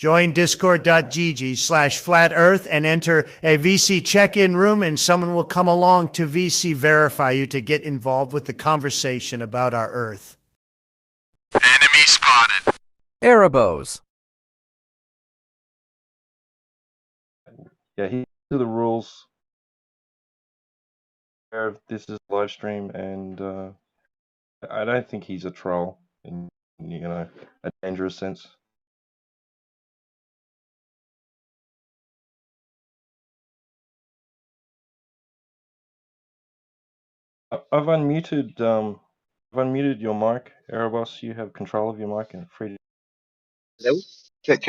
Join discord.gg/flat earth and enter a VC check-in room, and someone will come along to VC verify you to get involved with the conversation about our Earth. Enemy spotted. Erebos. Yeah, he knew the rules. This is live stream, and I don't think he's a troll in a dangerous sense. I've unmuted your mic, Erebos. You have control of your mic and free to Hello? Check.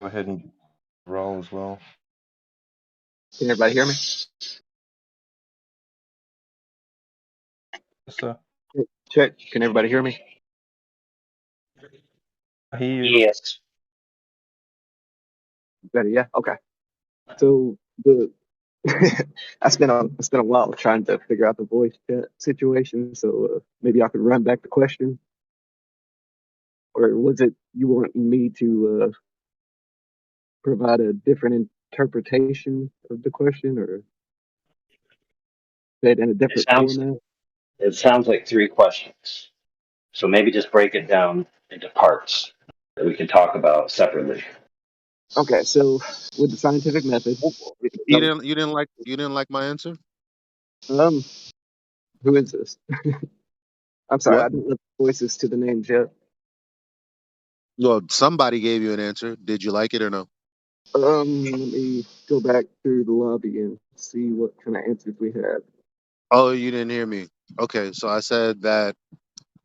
go ahead and roll as well. Can everybody hear me? Yes, sir. Check. Can everybody hear me? I hear you. Yes. Better, yeah? Okay. So I spent a while trying to figure out the voice chat situation, so maybe I could run back the question. Or was it you want me to provide a different interpretation of the question, or say it in a different format? It sounds like three questions. So maybe just break it down into parts that we can talk about separately. Okay, so with the scientific method, You didn't like my answer? who is this? I'm sorry, I What? didn't look voices to the names yet. Well, somebody gave you an answer. Did you like it or no? Let me go back through the lobby and see what kind of answers we had. Oh, you didn't hear me. Okay, so I said that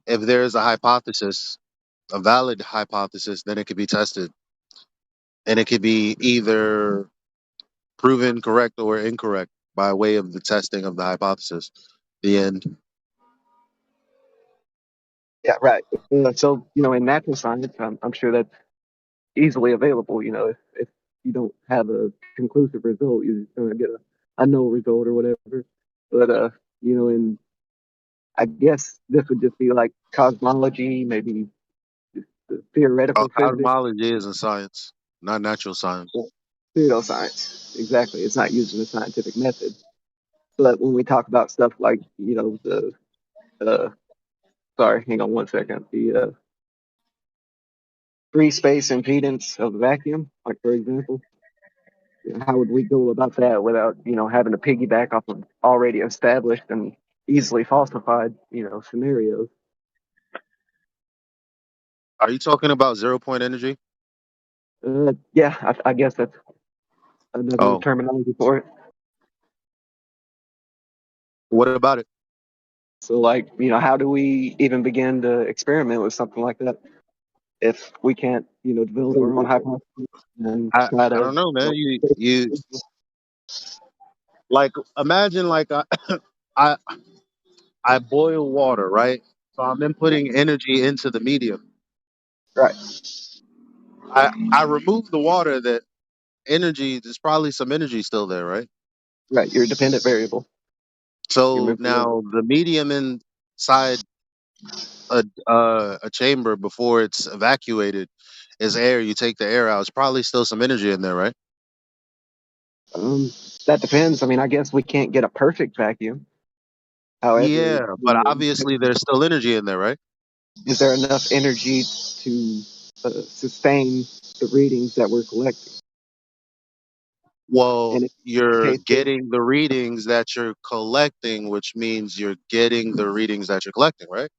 if there's a hypothesis, a valid hypothesis, then it could be tested. And it could be either proven correct or incorrect by way of the testing of the hypothesis. The end. Yeah, right. So, in natural science, I'm sure that's easily available. If you don't have a conclusive result, you're going to get a no result or whatever. But, in, I guess this would just be like cosmology, maybe just the theoretical physics, Cosmology isn't science, not natural science. pseudoscience. Exactly. It's not using the scientific method. But when we talk about stuff like, uh, sorry, hang on one second. The free space impedance of a vacuum, like for example, how would we go about that without, having to piggyback off of already established and easily falsified, scenarios? Are you talking about 0 point energy? Yeah, I guess that's another Oh, terminology for it. what about it? So, like, how do we even begin to experiment with something like that if we can't, develop our own hypothesis and try I to, don't know, man. You like imagine like I I boil water, right? So I'm inputting energy into the medium. right, I remove the water. That energy, there's probably some energy still there, right? right, you're a dependent variable. You So remove the water. now the medium inside a chamber before it's evacuated is air. You take the air out. It's probably still some energy in there, right? That depends. I mean, I guess we can't get a perfect vacuum. However, Yeah, but obviously there's still energy in there, right? is there enough energy to sustain the readings that we're collecting? Well, And if you're the case is getting the readings that you're collecting, which means you're getting the readings that you're collecting, right?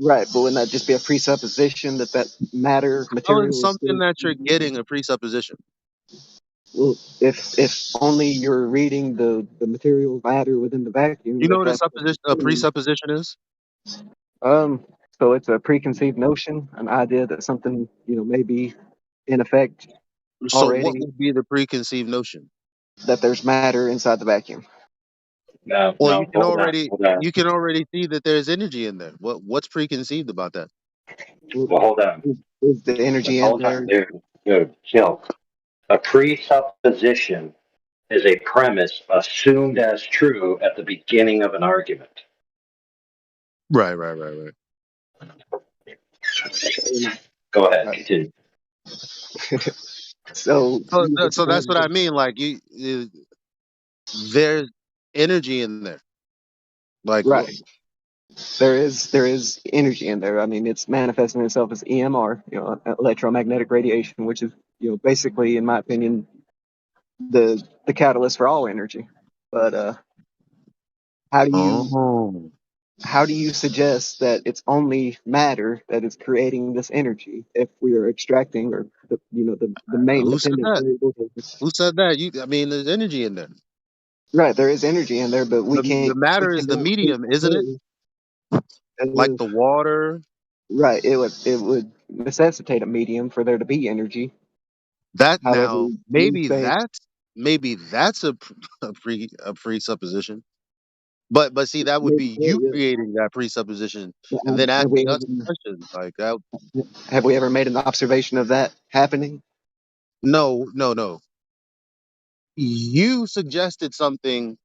right, but wouldn't that just be a presupposition that matter Oh, it's material is something still? that you're getting a presupposition. Well, if only you're reading the material matter within the vacuum You know that what has. a presupposition is? Um, so it's a preconceived notion, an idea that something may be in effect So what already, would be the preconceived notion? that there's matter inside the vacuum. Well, Hold on. you can already see that there's energy in there. What's preconceived about that? Well, Well, hold on. is the energy in Hold on, there? dude. Chill. A presupposition is a premise assumed as true at the beginning of an argument. Right. Go ahead, Right. continue. So you've So that's what I explained, mean. Like there's energy in there. Like right? There is energy in there. I mean, it's manifesting itself as EMR, electromagnetic radiation, which is basically, in my opinion, the catalyst for all energy. But how do you oh, how do you suggest that it's only matter that is creating this energy if we are extracting or the main who said dependent that? variable? Who said that? I mean, there's energy in there. Right, there is energy in there, but The we matter is the cannot medium, isn't it? Like uh, the water. right. It would necessitate a medium for there to be energy. That However, now you say maybe that's a presupposition. But see, that would maybe be so, you yeah. creating that presupposition But, and then have we asking ever us questions like that. have we ever made an observation of that happening? No, no, no. You suggested something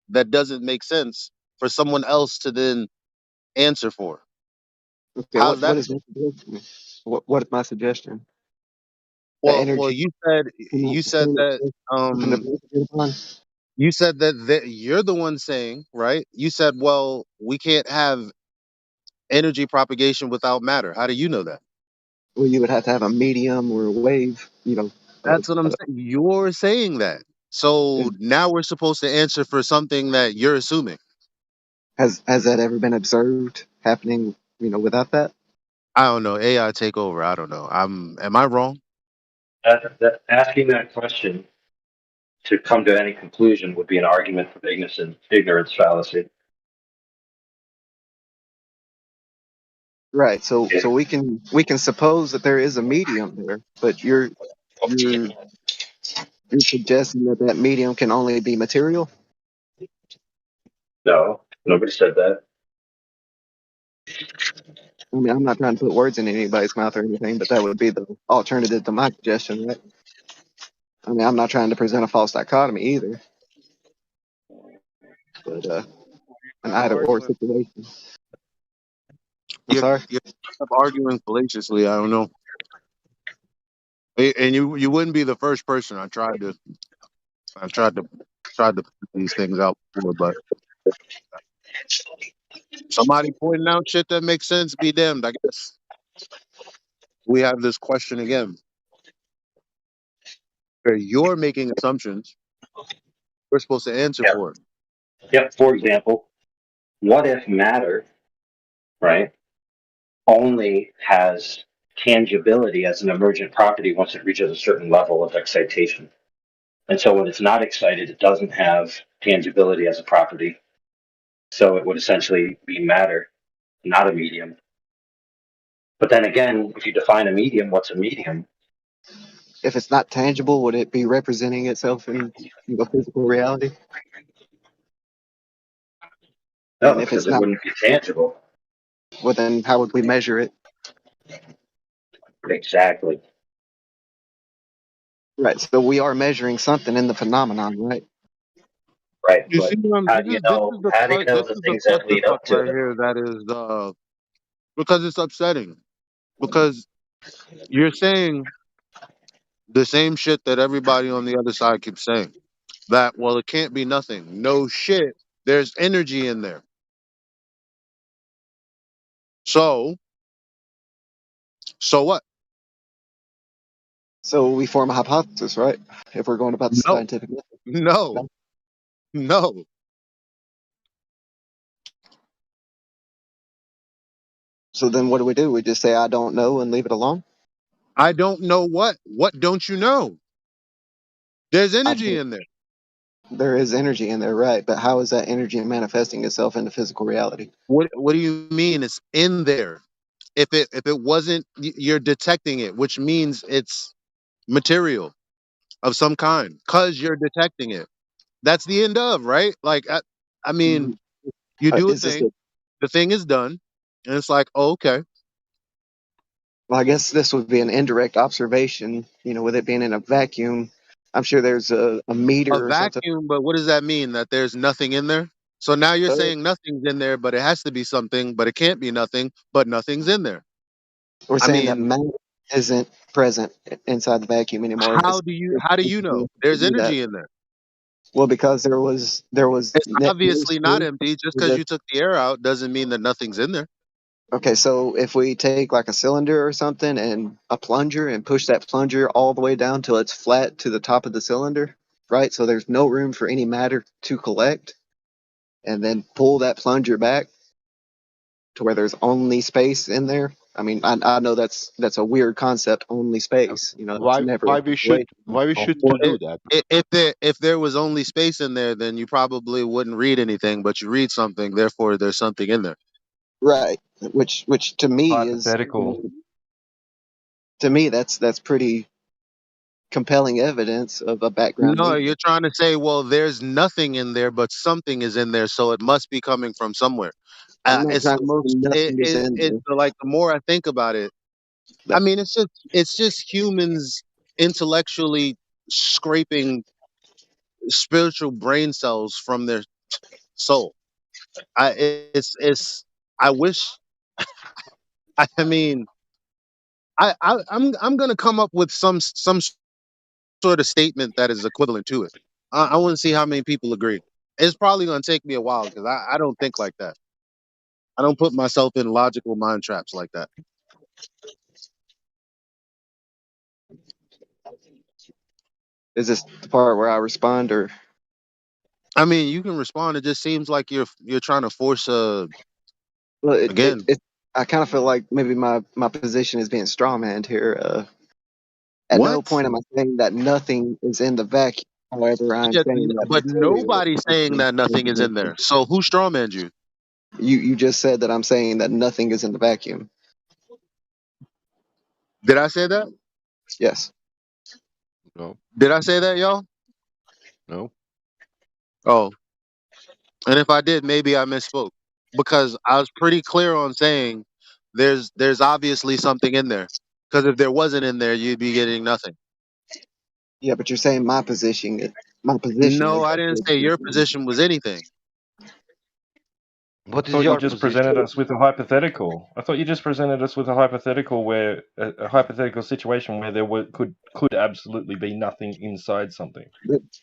that doesn't make sense for someone else to then answer for. Okay, How's what that? is my suggestion? What is my suggestion? The Well, energy you said that can um be agreed upon. you said that you're the one saying, right? You said, well, we can't have energy propagation without matter. How do you know that? Well, you would have to have a medium or a wave, That's what I'm saying. You're saying that. So and now we're supposed to answer for something that you're assuming. has that ever been observed happening, without that? I don't know. AI take over. I don't know. Am I wrong? Asking that question to come to any conclusion would be an argument for ignorance fallacy. Right. So we can suppose that there is a medium there, but you're you're suggesting that that medium can only be material. No, nobody said that. I mean, I'm not trying to put words in anybody's mouth or anything, but that would be the alternative to my suggestion, right? I mean, I'm not trying to present a false dichotomy either, but an either or Arguing. situation. I'm You're sorry. you're arguing fallaciously. I don't know. And you wouldn't be the first person. I tried to put these things out before, but somebody pointing out shit that makes sense. Be damned. I guess we have this question again. Where you're making assumptions. We're supposed to answer Yep. for it. Yep. For example, what if matter, right, only has tangibility as an emergent property once it reaches a certain level of excitation? And so when it's not excited, it doesn't have tangibility as a property. So it would essentially be matter, not a medium. But then again, if you define a medium, what's a medium? If it's not tangible, would it be representing itself in physical reality? No, And if because it's it not, wouldn't be tangible. well, then how would we measure it? Exactly. Right. So we are measuring something in the phenomenon, right? Right. You see, But how do you know? How do you know this the is the things that lead clusterfuck up to right it? here. That is because it's upsetting. Because you're saying the same shit that everybody on the other side keeps saying. That well, it can't be nothing. No shit. There's energy in there. So what? So we form a hypothesis, right? If we're going about the No, scientific method. no, No? no. So then what do? We just say I don't know and leave it alone? I don't know what. What don't you know? There's I energy don't. in there. There is energy in there, right? But how is that energy manifesting itself into physical reality? What do you mean it's in there? If it wasn't, you're detecting it, which means it's material of some kind, cause you're detecting it. That's the end of right. Like I mean, Mhm. you do a Is this thing, the thing is done, and it's like, oh, okay, well, I guess this would be an indirect observation, with it being in a vacuum. I'm sure there's a a meter or something. vacuum. But what does that mean? That there's nothing in there? So now you're Uh, saying nothing's in there, but it has to be something, but it can't be nothing, but nothing's in there. we're I saying that mean, matter. isn't present inside the vacuum anymore. How do you know? There's Do that. energy in there. Well, because there was It's net no obviously not space. empty. Just because you took the air out doesn't mean that nothing's in there. Okay, so if we take like a cylinder or something and a plunger and push that plunger all the way down till it's flat to the top of the cylinder, right? So there's no room for any matter to collect, and then pull that plunger back to where there's only space in there. I mean, I know that's a weird concept, only space. You know, it's Why never a why we should situation. why we Well, should Well, to do that? if there was only space in there, then you probably wouldn't read anything, but you read something, therefore there's something in there. right, which to me is, Hypothetical. to me that's pretty compelling evidence of a background No, nature. you're trying to say, well, there's nothing in there, but something is in there, so it must be coming from somewhere. I'm not It's trying the to say most. nothing is in It's like the more I think about it, I there. mean, it's just humans intellectually scraping spiritual brain cells from their soul. It's. I wish. I mean, I'm gonna come up with some sort of statement that is equivalent to it. I want to see how many people agree. It's probably gonna take me a while because I don't think like that. I don't put myself in logical mind traps like that. Is this the part where I respond, or I mean, you can respond. It just seems like you're trying to force a well, again. I kind of feel like maybe my position is being strawmanned here. At no What? point am I saying that nothing is in the vacuum. However, I'm Yeah, saying that but material nobody's is saying in that the nothing is in there. vacuum. So who strawmanned you? You just said that I'm saying that nothing is in the vacuum. Did I say that? Yes. No, Did I say that, y'all? no. Oh, and if I did, maybe I misspoke because I was pretty clear on saying there's obviously something in there. Because if there wasn't in there, you'd be getting nothing. Yeah, but you're saying my position No, is I that didn't there's say your nothing. position was anything. I What is thought you your just presented position? us with a hypothetical. I thought you just presented us with a hypothetical where a hypothetical situation where could absolutely be nothing inside something.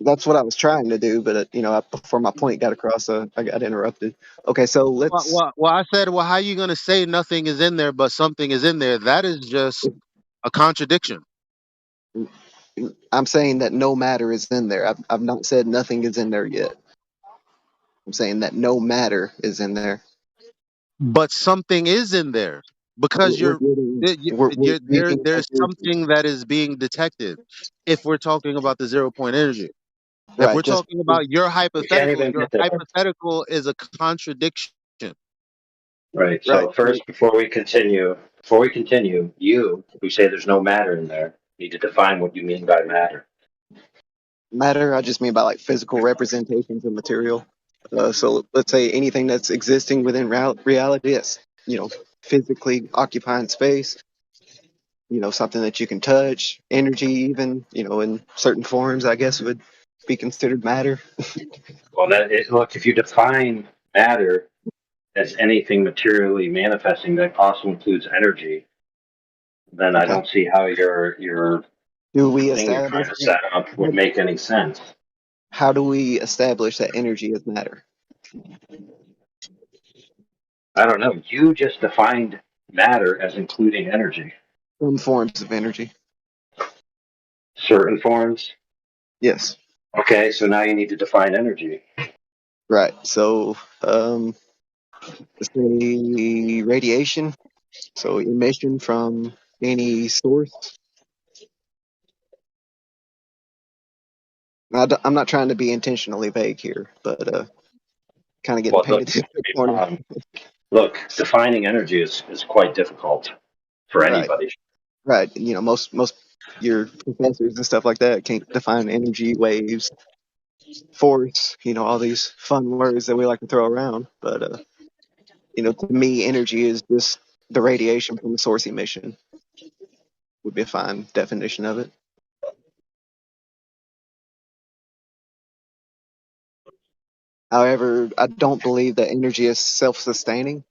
That's what I was trying to do, but before my point got across, I got interrupted. Okay, so Well, I said, well, how you gonna say nothing is in there, but something is in there? That is just a contradiction. I'm saying that no matter is in there. I've not said nothing is in there yet. I'm saying that no matter is in there. But something is in there because We're getting we're speaking there's energy, something that is being detected. If we're talking about the 0 point energy, if we're right? Just talking about You can't even your get there. hypothetical is a contradiction. Right. right. So first, before we continue, you who say there's no matter in there need to define what you mean by matter. Matter, I just mean by like physical representations of material. So let's say anything that's existing within reality is, physically occupying space, something that you can touch, energy, even, in certain forms, I guess would be considered matter. Well, look, if you define matter as anything materially manifesting that also includes energy, then I Okay. don't see how your Do we thing you're trying establish, to set up would make any sense. how do we establish that energy is matter? I don't know. You just defined matter as including energy. Some forms of energy. Certain forms. Yes. Okay, so now you need to define energy. Right. So, let's say radiation. So emission from any source. I'm not trying to be intentionally vague here, but kind of getting Well, look, painted in the corner. um, look, defining energy is quite difficult for Right. anybody. Right. Most your professors and stuff like that can't define energy, waves, force. All these fun words that we like to throw around. But to me, energy is just the radiation from the source emission. Would be a fine definition of it. However, I don't believe that energy is self-sustaining.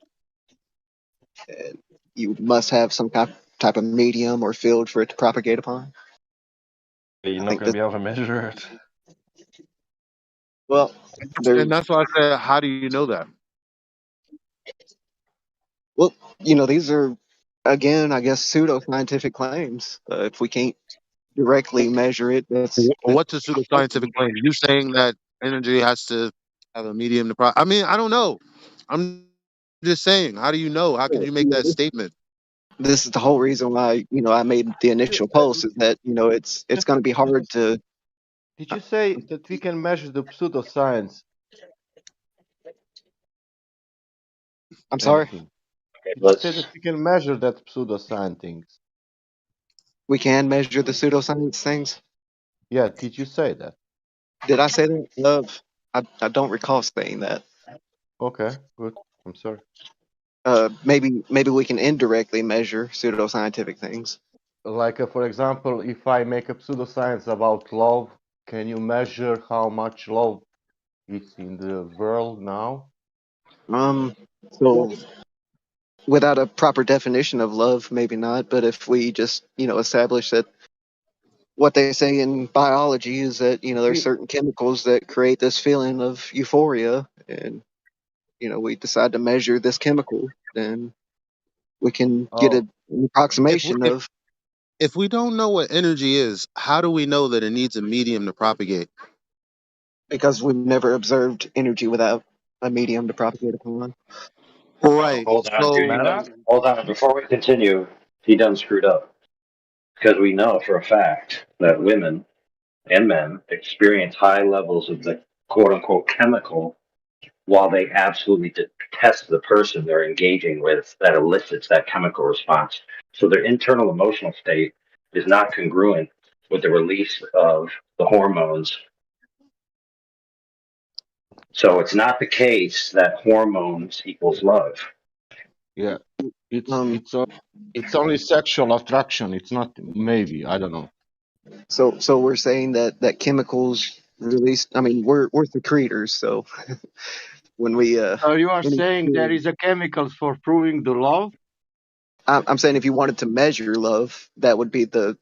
You must have some type of medium or field for it to propagate upon. You're I not think going to that, be able to measure it. well, there's, And that's why I said, how do you know that? well, these are, again, I guess, pseudoscientific claims. If we can't directly measure it, that's What's a pseudoscientific claim? You saying that energy has to have a medium to I mean, I don't know. I'm just saying, how do you know? How can you make that statement? this is the whole reason why I made the initial post is that it's going to be hard to. Did you say that we can measure the pseudoscience I'm sorry. anything? Okay, Did you say let's. that we can measure that pseudoscience things? We can measure the pseudoscience things. Yeah, did you say that? Did I say that? Love. I don't recall saying that. Okay, good. I'm sorry. Maybe we can indirectly measure pseudoscientific things. Like, for example, if I make a pseudoscience about love, can you measure how much love is in the world now? So without a proper definition of love, maybe not. But if we just establish that what they say in biology is that there's We, certain chemicals that create this feeling of euphoria, and we decide to measure this chemical, then we can get oh, an If we, approximation of, if we don't know what energy is, how do we know that it needs a medium to propagate? because we've never observed energy without a medium to propagate upon. Oh, Right. hold on, dude. So matter? Hold on. Before we continue, he done screwed up because we know for a fact that women and men experience high levels of the quote unquote chemical while they absolutely detest the person they're engaging with that elicits that chemical response. So their internal emotional state is not congruent with the release of the hormones. So it's not the case that hormones equals love. Yeah, it's Um, it's o- it's only sexual attraction. It's not maybe. I don't know. so we're saying that chemicals released. I mean, we're secretors, so when we So you are any, saying there is a chemicals for proving the love? I'm saying if you wanted to measure love, that would be the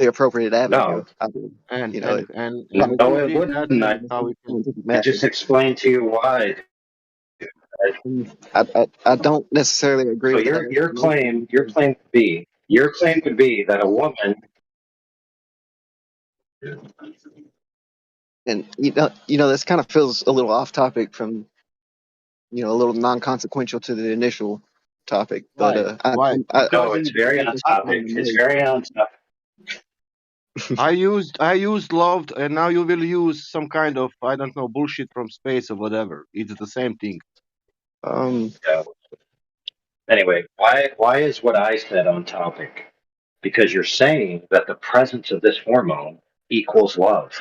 appropriate avenue. No, I mean, And you know, and it and no, and who it did wouldn't. that and how we can? scientific I just method. explained to you why. I don't necessarily agree So with that your explanation because, your claim would be that a woman. and this kind of feels a little off topic from a little non-consequential to the initial topic, but Why? Why? No, Because it's very on it's topic. It's very on topic. I used loved, and now you will use some kind of I don't know bullshit from space or whatever. It's the same thing. um, Anyway, why is what I said on topic? Because you're saying that the presence of this hormone equals love,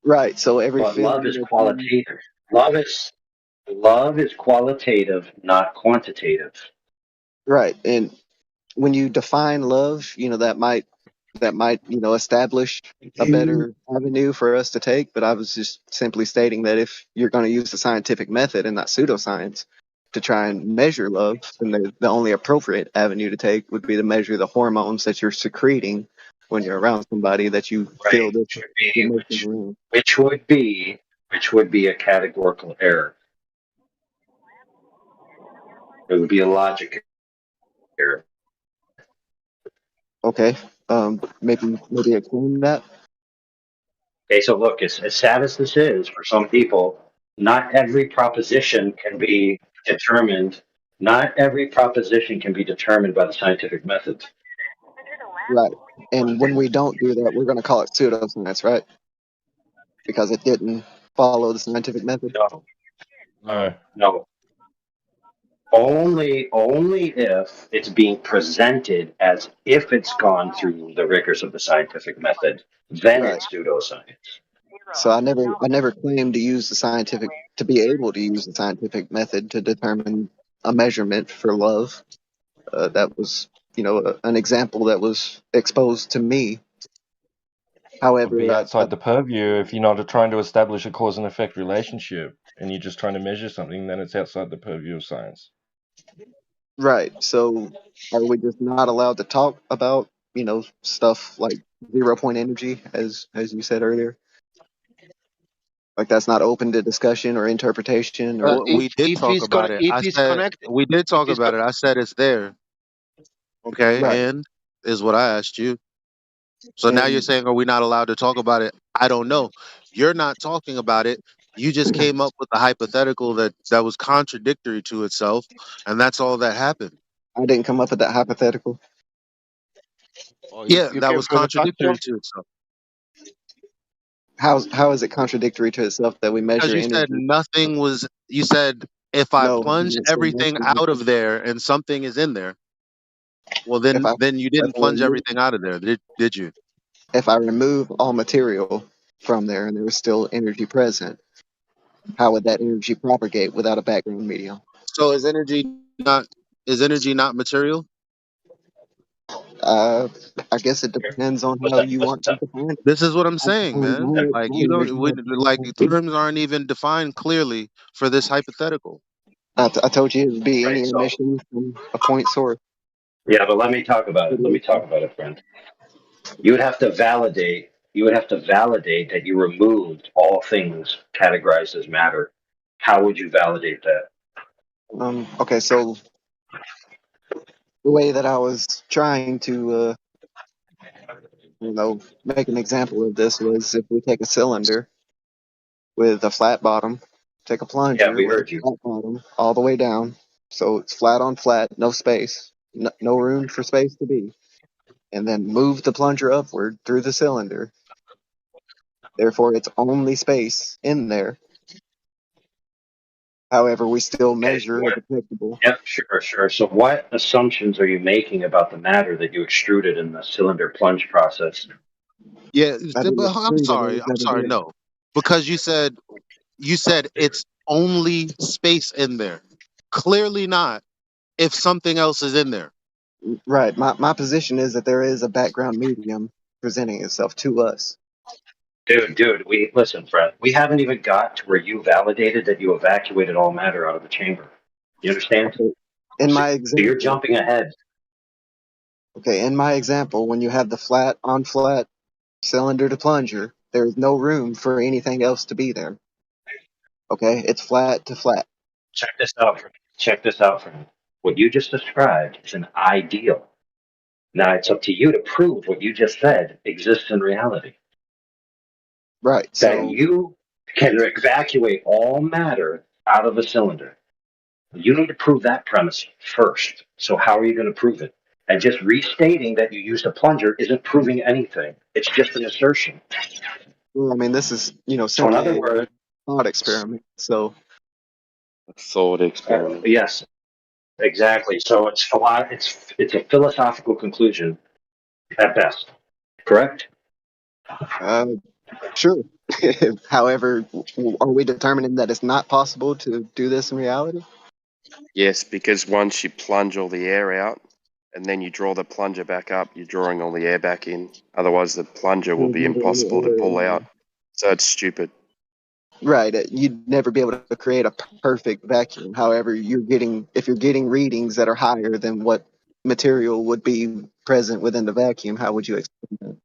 right. So every but love feeling is that you qualitative. Love is qualitative, not quantitative. right, and when you define love, that might establish a better avenue for us to take. But I was just simply stating that if you're going to use the scientific method and not pseudoscience to try and measure love, then the only appropriate avenue to take would be to measure the hormones that you're secreting when you're around somebody that you feel Right? this Which would be emotion which around. which would be which would be a categorical error. It would be a logic error. Okay, maybe explain that. Okay, so look, as sad as this is for some people, not every proposition can be determined. Not every proposition can be determined by the scientific method. Right. And when we don't do that, we're going to call it pseudoscience, right? Because it didn't follow the scientific method. No, No. no. Only if it's being presented as if it's gone through the rigors of the scientific method, then Right. it's pseudoscience. So I never claimed to use the scientific to be able to use the scientific method to determine a measurement for love. That was, an example that was exposed to me. Would be However, outside the purview if you're not trying to establish a cause and effect relationship and you're just trying to measure something, then it's outside the purview of science. Right. So are we just not allowed to talk about, stuff like 0 point energy, as you said earlier? Like that's not open to discussion or interpretation or We did talk about it. if I he's said connected, we did if talk he's about it. I said it's there. right. Okay, and is what I asked you. So now you're And saying, are we not allowed to talk about it? I don't know. You're not talking about it. You just came up with a hypothetical that was contradictory to itself, and that's all that happened. I didn't come up with that hypothetical. oh, Yeah, you that came was from the contradictory factual. to itself How is it contradictory to itself that we because measure you said energy? nothing was. You said if I No, I plunge didn't say everything nothing. out of there and something is in there, well If then you if didn't I plunge remove everything out of there, did you? if I remove all material from there and there was still energy present, how would that energy propagate without a background medium? So not is energy not material? Uh, I guess it depends on how you want to define it. This is what I'm I saying, define man. Like my you don't energy we, as like energy. terms aren't even defined clearly for this hypothetical. I told you it would be Right. any So emission from a point source. yeah, but let me talk about it. Let me talk about it, friend. You would have to validate. You would have to validate that you removed all things categorized as matter. How would you validate that? Okay, so the way that I was trying to, make an example of this was if we take a cylinder with a flat bottom, take a Yeah, plunger we with a heard you. flat bottom all the way down, so it's flat on flat, no space, no room for space to be, and then move the plunger upward through the cylinder. Therefore, it's only space in there. However, we still Okay. measure a detectable. Yep, sure, sure. So, what assumptions are you making about the matter that you extruded in the cylinder plunge process? Yeah, I didn't but I'm extrude it; it sorry. was I'm at a sorry. direct. No, because you said it's only space in there. Clearly not. If something else is in there. Right. My position is that there is a background medium presenting itself to us. Dude, we listen, friend. We haven't even got to where you validated that you evacuated all matter out of the chamber. You understand? Okay. In So, my so you're example, jumping ahead. when you have the flat on flat cylinder to plunger, there's no room for anything else to be there. Okay, it's flat to flat. Check this out, friend. Check this out, friend. What you just described is an ideal. Now it's up to you to prove what you just said exists in reality. Right. That So, you can evacuate all matter out of a cylinder. You need to prove that premise first. So how are you going to prove it? And just restating that you used a plunger isn't proving anything. It's just an assertion. well, I mean, this is So in simply other a words, thought experiment. So, Thought experiment. yes, exactly. So it's a philosophical conclusion at best. Correct? uh, sure. However, are we determining that it's not possible to do this in reality? Yes, because once you plunge all the air out and then you draw the plunger back up, you're drawing all the air back in. Otherwise, the plunger will There's be never any impossible to error pull in out. there. So it's stupid. Right. You'd never be able to create a perfect vacuum. However, if you're getting readings that are higher than what material would be present within the vacuum, how would you explain that?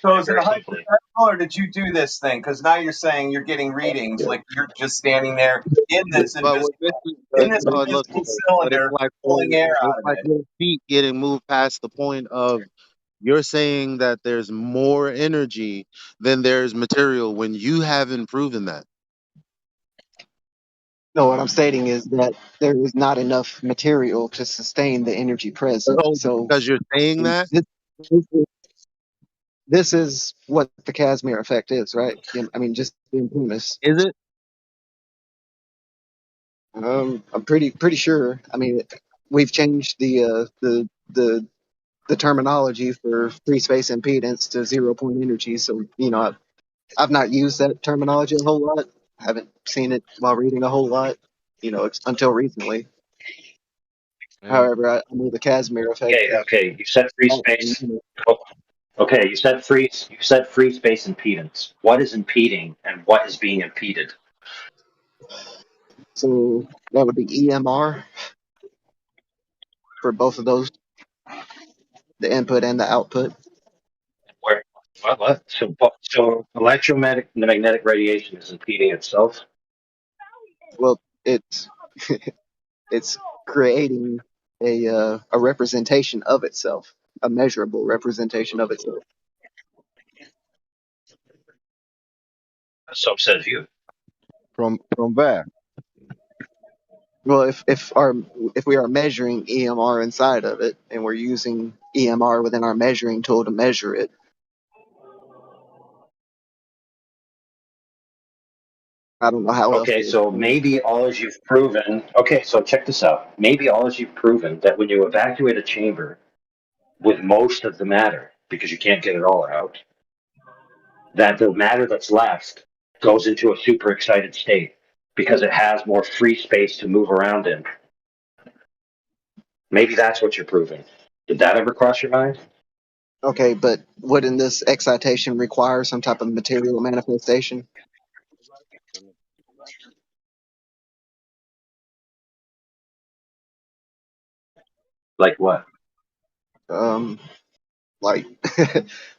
So is it Very a simply. hypothetical, or did you do this thing? Because now you're saying you're getting readings, like you're just standing there in this But what this invisible is, look, invisible but it's cylinder, like pulling air it's out of like it. your feet getting moved past the point of you're saying that there's more energy than there's material when you haven't proven that. No, what I'm stating is that there is not enough material to sustain the energy present. Oh, So because you're saying this, that, this, is, this is what the Casimir effect is, right? I mean, just the premise. is it? I'm pretty sure. I mean, we've changed the terminology for free space impedance to 0 point energy. So, I've not used that terminology a whole lot. I haven't seen it while reading a whole lot, until recently. And However, I know the Casimir effect Okay, is. okay. You said free space. Oh, okay, you said free space impedance. What is impeding and what is being impeded? So that would be EMR for both of those, the input and the output. Where what? So electromagnetic radiation is impeding itself. Well, it's creating a representation of itself, a measurable representation of itself. So says you. From where? Well, if we are measuring EMR inside of it, and we're using EMR within our measuring tool to measure it, I don't know how else Okay, to so explain maybe all as you've proven. Okay, so check this out. Maybe all as you've proven that when you evacuate a chamber with most of the matter, because you can't get it all out, that the matter that's left goes into a super excited state because it has more free space to move around in. Maybe that's what you're proving. Did that ever cross your mind? it. Okay, but wouldn't this excitation require some type of material manifestation? Like what? Um, like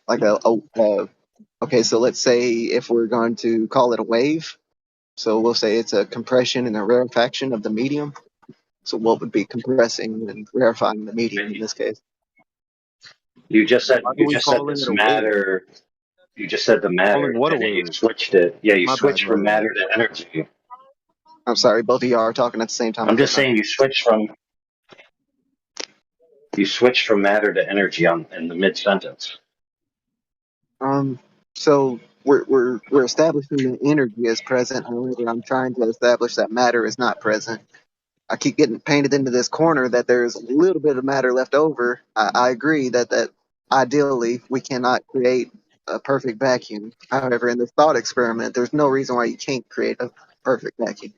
like okay, so let's say if we're going to call it a wave, so we'll say it's a compression and a rarefaction of the medium. So what would be compressing and rarefying the medium in this case? You just said Why are you we just said calling it this a wave? matter. You just said the matter, Calling what a and then you wave? switched it. Yeah, you My bad, switched my from bad. matter to energy. I'm sorry, both of y'all are talking at the same time. I I'm just couldn't saying you switched from matter to energy on in the mid sentence. So we're establishing that energy is present. However, I'm trying to establish that matter is not present. I keep getting painted into this corner that there's a little bit of matter left over. I agree that ideally we cannot create a perfect vacuum. However, in this thought experiment, there's no reason why you can't create a perfect vacuum.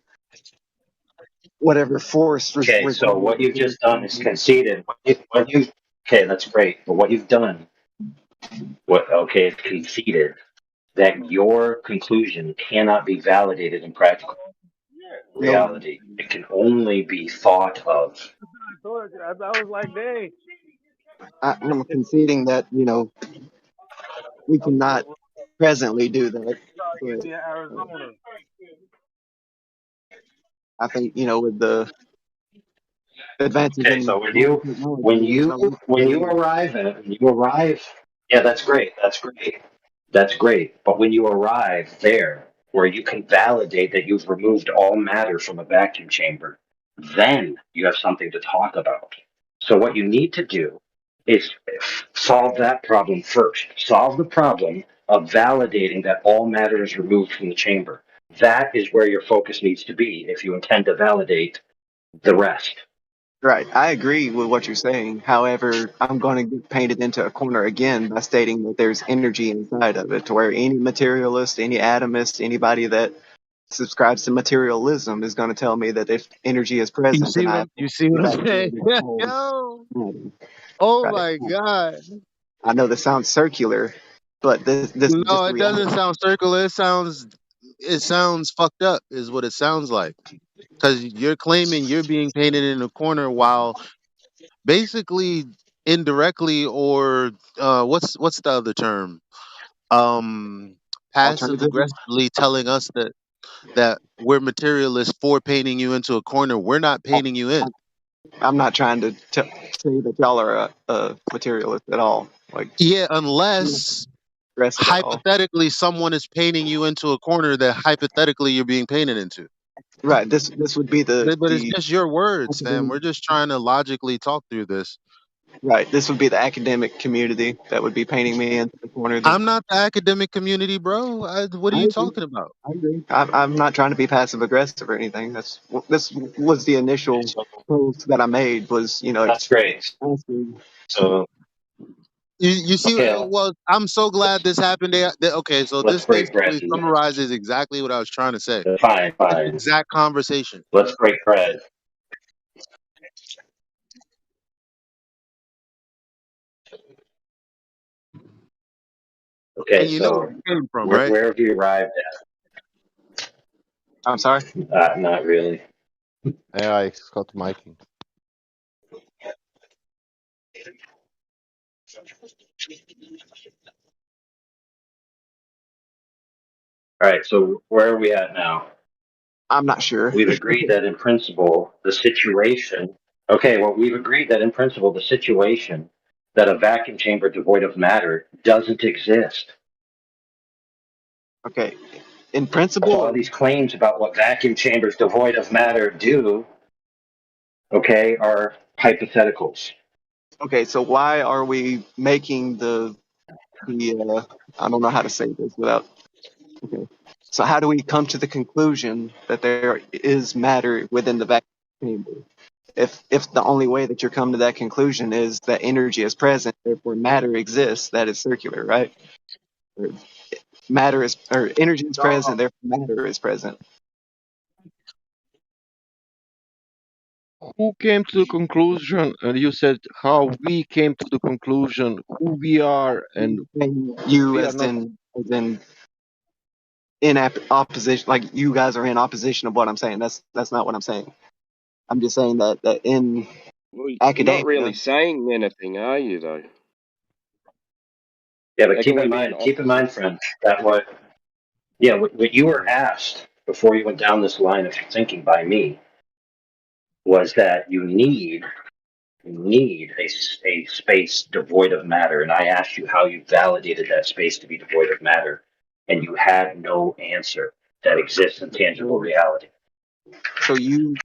Whatever force Okay, so required what to you've create just done is something. conceded. Okay, that's great. But what you've done, it's conceded that your conclusion cannot be validated in practical No, reality. It can only be thought of. I'm conceding that we cannot presently do that, but uh, I think with the advances Okay, in so modern technology, when there's you no reason when you to. arrive at it, when you arrive, yeah, that's great. That's great. That's great. But when you arrive there, where you can validate that you've removed all matter from a vacuum chamber, then you have something to talk about. So what you need to do is solve that problem first. Solve the problem of validating that all matter is removed from the chamber. That is where your focus needs to be if you intend to validate the rest. Right, I agree with what you're saying. However, I'm going to get painted into a corner again by stating that there's energy inside of it, to where any materialist, any atomist, anybody that subscribes to materialism is going to tell me that if energy is present, then I have You see to what I'm saying? evacuate all Yo, matter. oh Right. my God. I know this sounds circular, but this is No, just the it doesn't reality. sound circular. It sounds fucked up, is what it sounds like. Because you're claiming you're being painted in a corner while basically indirectly, or what's the other term? Um, Passive Alternatively, aggressively telling us that we're materialists for painting you into a corner. We're not painting you in. I'm not trying to say that y'all are a materialist at all, like Yeah, unless aggressive at all. hypothetically someone is painting you into a corner that hypothetically you're being painted into. Right. This would be But it's the just your words, fam. academic. We're just trying to logically talk through this. Right. This would be the academic community that would be painting me into the corner. That I'm not the academic community, bro. What are I you agree. talking about? I agree. I'm not trying to be passive aggressive or anything. This was the initial So post that I made. Was that's great. asking. So You see, okay, well, I'm so glad this happened. Okay, so let's this break bread. basically summarizes exactly what I was trying to say. Fine, This fine. exact conversation. Let's break bread. Okay, And you know where so it came from, right? where have you arrived I'm sorry. Not really. AI Scott Miking. All right, so where are we at now? I'm not sure. We've agreed that in principle, the situation, okay, well, we've agreed that in principle, the situation that a vacuum chamber devoid of matter doesn't exist. Okay. In So principle, all these claims about what vacuum chambers devoid of matter do, okay, are hypotheticals. okay. So why are we making the I don't know how to say this without. Okay. So how do we come to the conclusion that there is matter within the vacuum chamber? If the only way that you're coming to that conclusion is that energy is present, therefore matter exists, that is circular, right? Or energy is present, therefore matter is present. Who came to the conclusion? You said how we came to the conclusion who we are, and You we are as not. in opposition, like you guys are in opposition of what I'm saying. That's not what I'm saying. I'm just saying that in Well, you're not academia, really saying anything, are you, though? Yeah, but How can we be in keep in mind, opposition? friend, that what you were asked before you went down this line of thinking by me was that you need a space devoid of matter. And I asked you how you validated that space to be devoid of matter. And you had no answer that exists in tangible reality. so you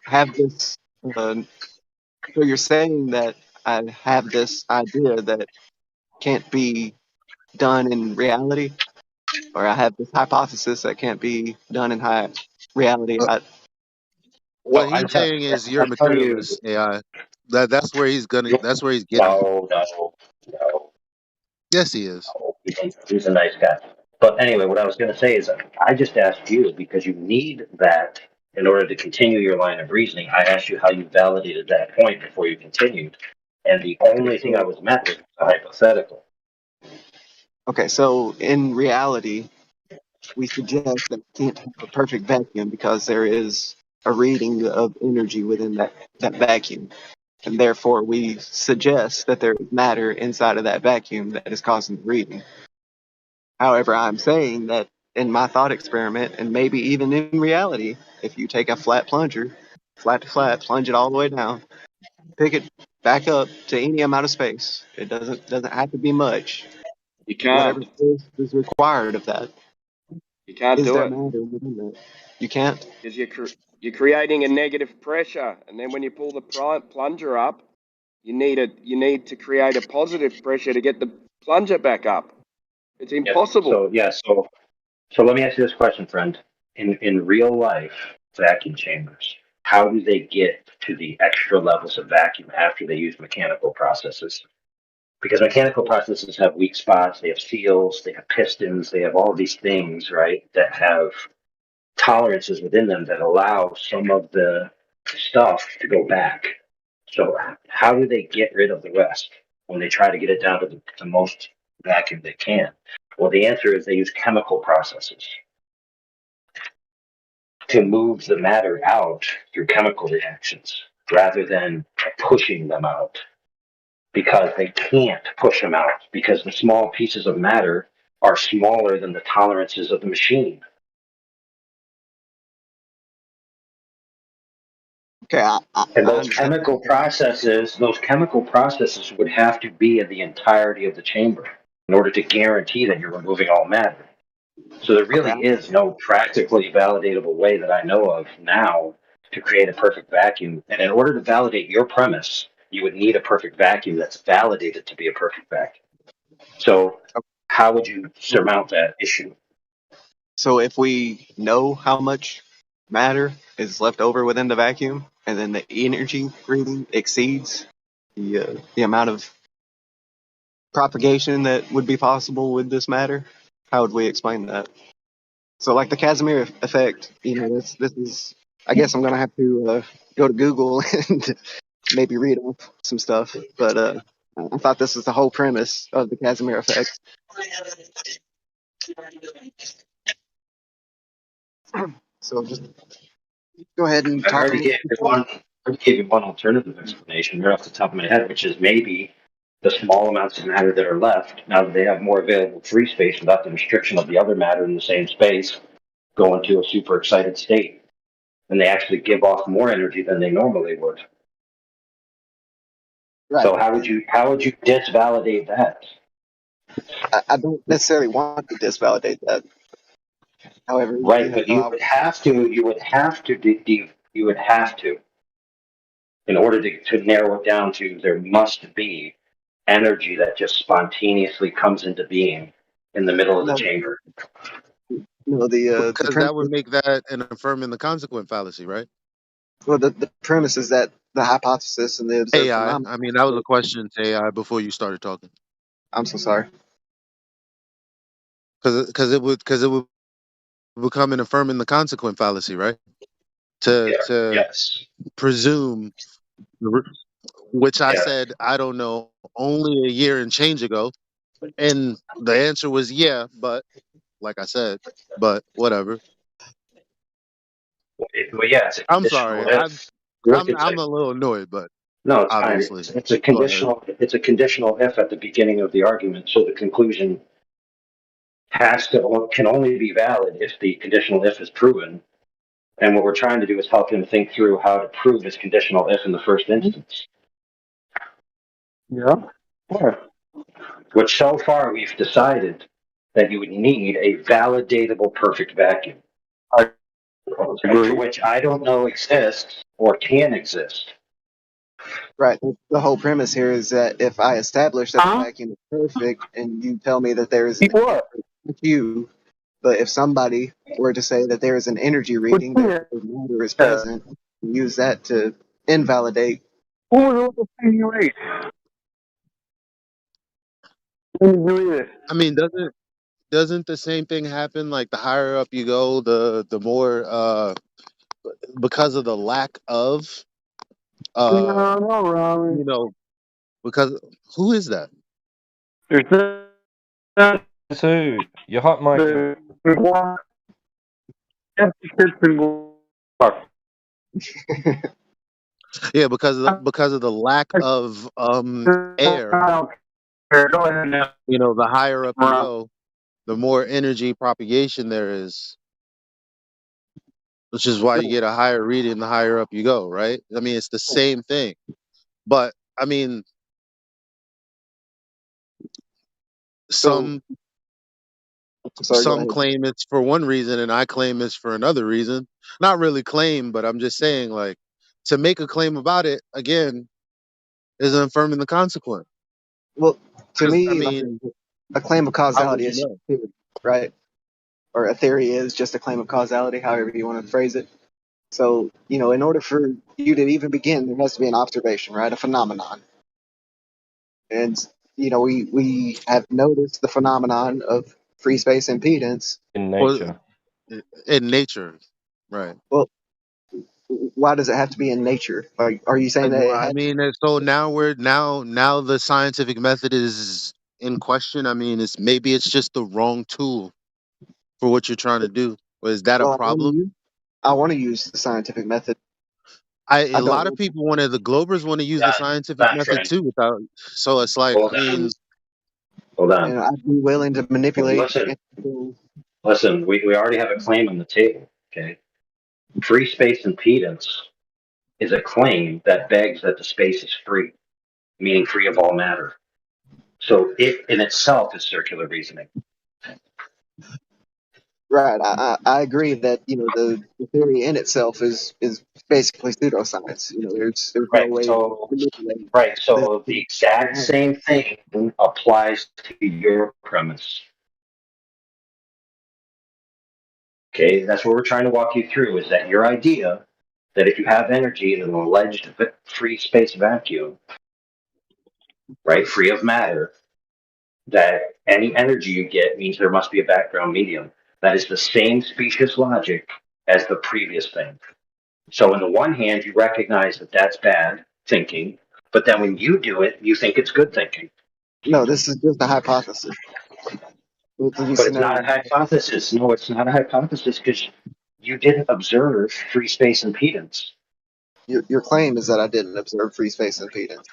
have this. So you're saying that I have this idea that can't be done in reality, or I have this hypothesis that can't be done in reality. Uh, No, what he's saying is you're a I tell you, materialist, AI. That's where he's gonna. That's where he's getting at. no. Yes, he is. He's a nice guy. But anyway, what I was going to say is I just asked you because you need that in order to continue your line of reasoning. I asked you how you validated that point before you continued. And the only thing I was met with was a hypothetical. Okay, so in reality, we suggest that we can't have a perfect vacuum because there is a reading of energy within that vacuum. And therefore, we suggest that there is matter inside of that vacuum that is causing the reading. However, I'm saying that in my thought experiment, and maybe even in reality, if you take a flat plunger, flat to flat, plunge it all the way down, pick it back up to any amount of space. It doesn't have to be much. You Whatever can't. force is required of that. You can't Is do there it matter within that? You can't. because you're creating a negative pressure, and then when you pull the plunger up, you need to create a positive pressure to get the plunger back up. It's Yeah. impossible. So let me ask you this question, friend. In real life vacuum chambers, how do they get to the extra levels of vacuum after they use mechanical processes? Because mechanical processes have weak spots, they have seals, they have pistons, they have all these things, right, that have tolerances within them that allow some of the stuff to go back. So how do they get rid of the rest when they try to get it down to the most vacuum they can? Well, the answer is they use chemical processes to move the matter out through chemical reactions rather than pushing them out, because they can't push them out because the small pieces of matter are smaller than the tolerances of the machine. Okay, And I understand. those chemical processes would have to be in the entirety of the chamber in order to guarantee that you're removing all matter. So there Okay, really is no practically validatable way that I know of now to create a perfect vacuum. And in order to validate your premise, you would need a perfect vacuum that's validated to be a perfect vacuum. So how would you surmount that issue? so if we know how much matter is left over within the vacuum, and then the energy reading exceeds the amount of propagation that would be possible with this matter, how would we explain that? So, like the Casimir effect, this is. I guess I'm gonna have to go to Google and maybe read off some stuff. But I thought this was the whole premise of the Casimir effect. So just go ahead and I talk a already little gave bit. you one. I already gave you one alternative explanation right off the top of my head, which is maybe the small amounts of matter that are left, now that they have more available free space without the restriction of the other matter in the same space, go into a super excited state, and they actually give off more energy than they normally would. Right. So how would you disvalidate that? I don't necessarily want to disvalidate that. However, Right, but I would, you would have to, in order to narrow it down to there must be energy that just spontaneously comes into being in the middle of the no, chamber. no, the Because premise. that would make that an affirming the consequent fallacy, right? Well, the premise is that the hypothesis and the observed AI. phenomenon. I mean, that was a question to AI before you started talking. I'm so sorry. Because it would become an affirming the consequent fallacy, right? Yeah. To Yes. presume, which I Yeah. said I don't know, only a year and change ago, and the answer was yeah, but like I said, but whatever. Well, yeah, it's a I'm sorry. conditional if. Look, it's I'm a little annoyed, but no, it's fine. obviously, It's a go ahead. conditional. It's a conditional if at the beginning of the argument. So the conclusion can only be valid if the conditional if is proven. And what we're trying to do is help him think through how to prove his conditional if in the first instance. Yeah. Yeah. Which so far we've decided that you would need a validatable perfect vacuum, I right, for agree. which I don't know exists or can exist. Right. The whole premise here is that if I establish that the Huh? vacuum is perfect, and you tell me that there is an What? you, but if somebody were to say that there is an energy What? reading, Yeah. therefore matter is present, use that to invalidate. What thing you ate? When did you eat it? I mean, doesn't the same thing happen? Like the higher up you go, the more because of the lack of uh, No, Rami. you know, because who is that? There's not two. Your hot mic. There's one empty kitchen block. Yeah, because of the lack of air. I don't care. Go ahead now. The higher up you Ron. go, the more energy propagation there is, which is why you get a higher reading the higher up you go, right? I mean, it's the same thing. But I mean, So, some sorry, go some ahead. claim it's for one reason and I claim it's for another reason. Not really claim, but I'm just saying, like, to make a claim about it again is affirming the consequence. Well, to Because I me, like mean, a claim of how would causality you is know? theory, right? Or a theory is just a claim of causality, however you want to phrase it. So, in order for you to even begin, there has to be an observation, right? A phenomenon. And, we have noticed the phenomenon of free space impedance. In Well, nature. in nature, right? Well, why does it have to be in nature? Like, are you saying that Well, it I has? mean, and so now the scientific method is in question. I mean, it's just the wrong tool for what you're trying to do. Or is that a Well, problem? I want to use the scientific method. A I don't lot of want to. people the Globers want to use the Not, scientific not method trained. too without. So it's like, Hold I on. mean, Hold on. And I'd be willing to manipulate. Listen. Listen. We already have a claim on the table. Okay. Free space impedance is a claim that begs that the space is free, meaning free of all matter. So it in itself is circular reasoning. Right. I agree that the theory in itself is basically pseudoscience. There's no Right. way to So manipulate right. this. So the exact same thing applies to your premise. Okay, that's what we're trying to walk you through is that your idea that if you have energy in an alleged free space vacuum, right, free of matter, that any energy you get means there must be a background medium. That is the same specious logic as the previous thing. So, on the one hand, you recognize that that's bad thinking, but then when you do it, you think it's good thinking. No, this is just a hypothesis with these But it's not a scenarios. hypothesis. No, it's not a hypothesis because You didn't observe free space impedance. Your claim is that I didn't observe free space impedance.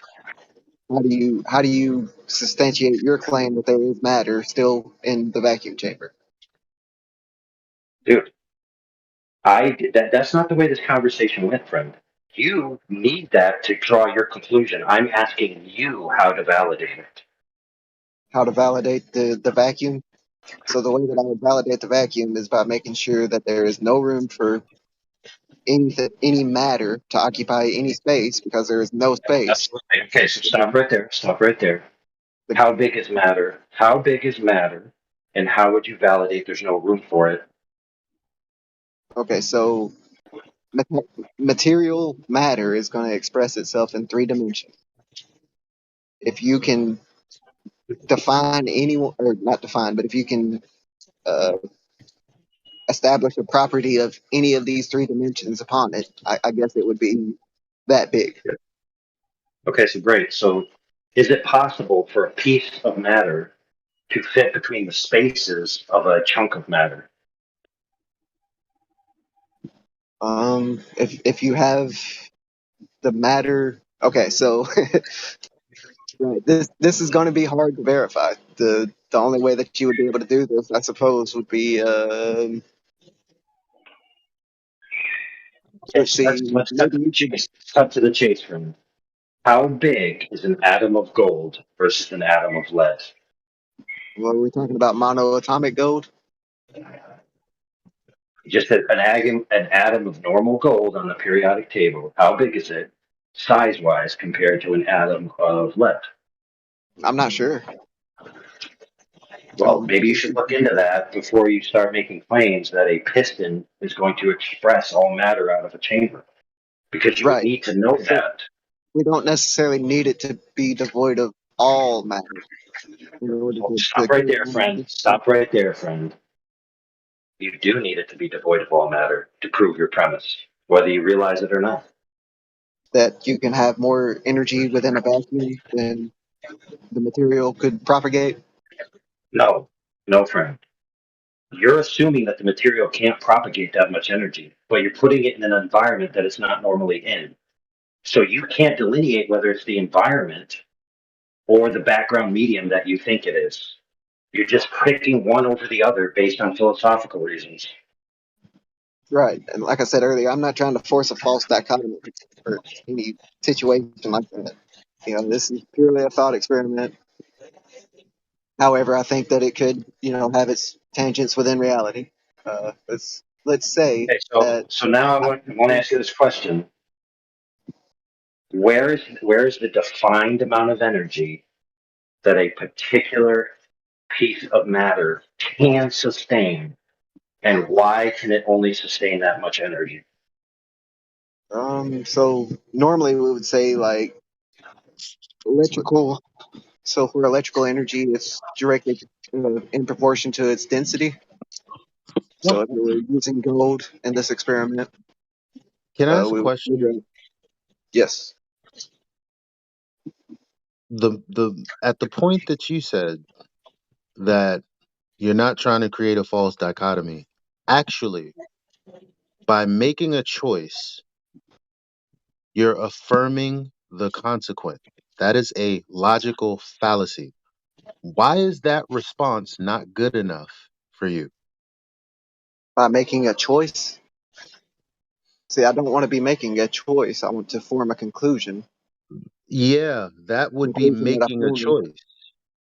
How do you substantiate your claim that there is matter still in the vacuum chamber? Dude, that's not the way this conversation went, friend. You need that to draw your conclusion. I'm asking you how to validate it. How to validate the vacuum? So the way that I would validate the vacuum is by making sure that there is no room for any matter to occupy any space because there is no space. Absolutely. Okay, so stop right there. Stop right there. The- How big is matter? How big is matter? And how would you validate there's no room for it? Okay, so material matter is going to express itself in 3 dimensions. If you can define any, or not define, but if you can uh, establish a property of any of these 3 dimensions upon it, I guess it would be that big. Okay, so great. So is it possible for a piece of matter to fit between the spaces of a chunk of matter? If you have the matter, okay, so right, this is going to be hard to verify. The only way that you would be able to do this, I suppose, would be Okay, let's so see, let's cut maybe to the you could. chase. Let's cut to the chase for me. How big is an atom of gold versus an atom of lead? Well, we're talking about monoatomic gold. Just an atom of normal gold on the periodic table. How big is it, size-wise, compared to an atom of lead? I'm not sure. Well, maybe you should look into that before you start making claims that a piston is going to express all matter out of a chamber, because you would Right. need to know But that. we don't necessarily need it to be devoid of all matter in order Well, to stop right create there, friend. Stop right there, friend. You do need it to be devoid of all matter to prove your premise, whether you realize it or not. that you can have more energy within a vacuum than the material could propagate. No, no, friend. You're assuming that the material can't propagate that much energy, but you're putting it in an environment that it's not normally in. So you can't delineate whether it's the environment or the background medium that you think it is. You're just picking one over the other based on philosophical reasons. Right. And like I said earlier, I'm not trying to force a false dichotomy or any situation like that. This is purely a thought experiment. However, I think that it could, have its tangents within reality. Let's say Okay, so that so now I want to ask you this question: where is the defined amount of energy that a particular piece of matter can sustain, and why can it only sustain that much energy? so normally we would say like electrical. So for electrical energy, it's directly in proportion to its density. So if we were using gold in this experiment, Can I ask a we would question? yes. The at the point that you said that you're not trying to create a false dichotomy, actually, by making a choice, you're affirming the consequent. That is a logical fallacy. Why is that response not good enough for you? By making a choice. See, I don't want to be making a choice. I want to form a conclusion. Yeah, that would be Conclusion that I making a form. choice.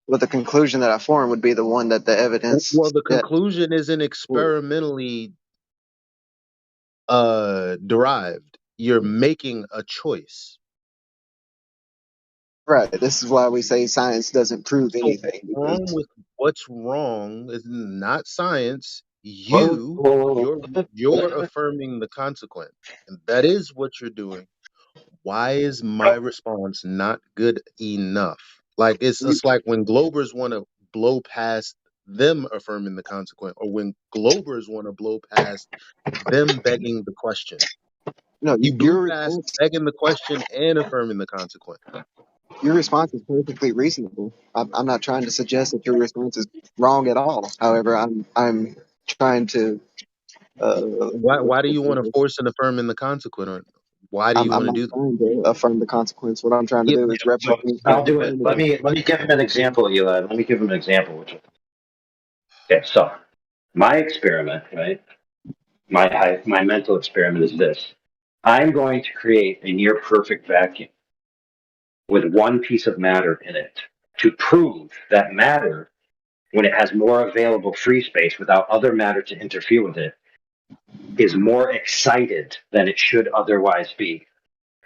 But the conclusion that I form would be the one that the evidence. Well, the Yeah. conclusion isn't experimentally derived. You're making a choice. Right. This is why we say science doesn't prove So anything because what's wrong is not science. Whoa, You whoa, whoa, you're affirming the consequent. And that is what you're doing. Why is my response not good enough? Like it's like when Globers want to blow past them affirming the consequent, or when Globers want to blow past them begging the question. no, You blew your past response. begging the question and affirming the consequent. Your response is perfectly reasonable. I'm not trying to suggest that your response is wrong at all. However, I'm trying to Why do you want to force and affirm in the consequent? Or why do you I'm want to not do that? trying to affirm the consequence. What I'm trying to Yeah, do but is So represent the I'll do it. Let affirmative. me give him an example, Eli. Let me give him an example. Okay, so my experiment, right? My mental experiment is this: I'm going to create a near perfect vacuum with one piece of matter in it to prove that matter, when it has more available free space without other matter to interfere with it, is more excited than it should otherwise be.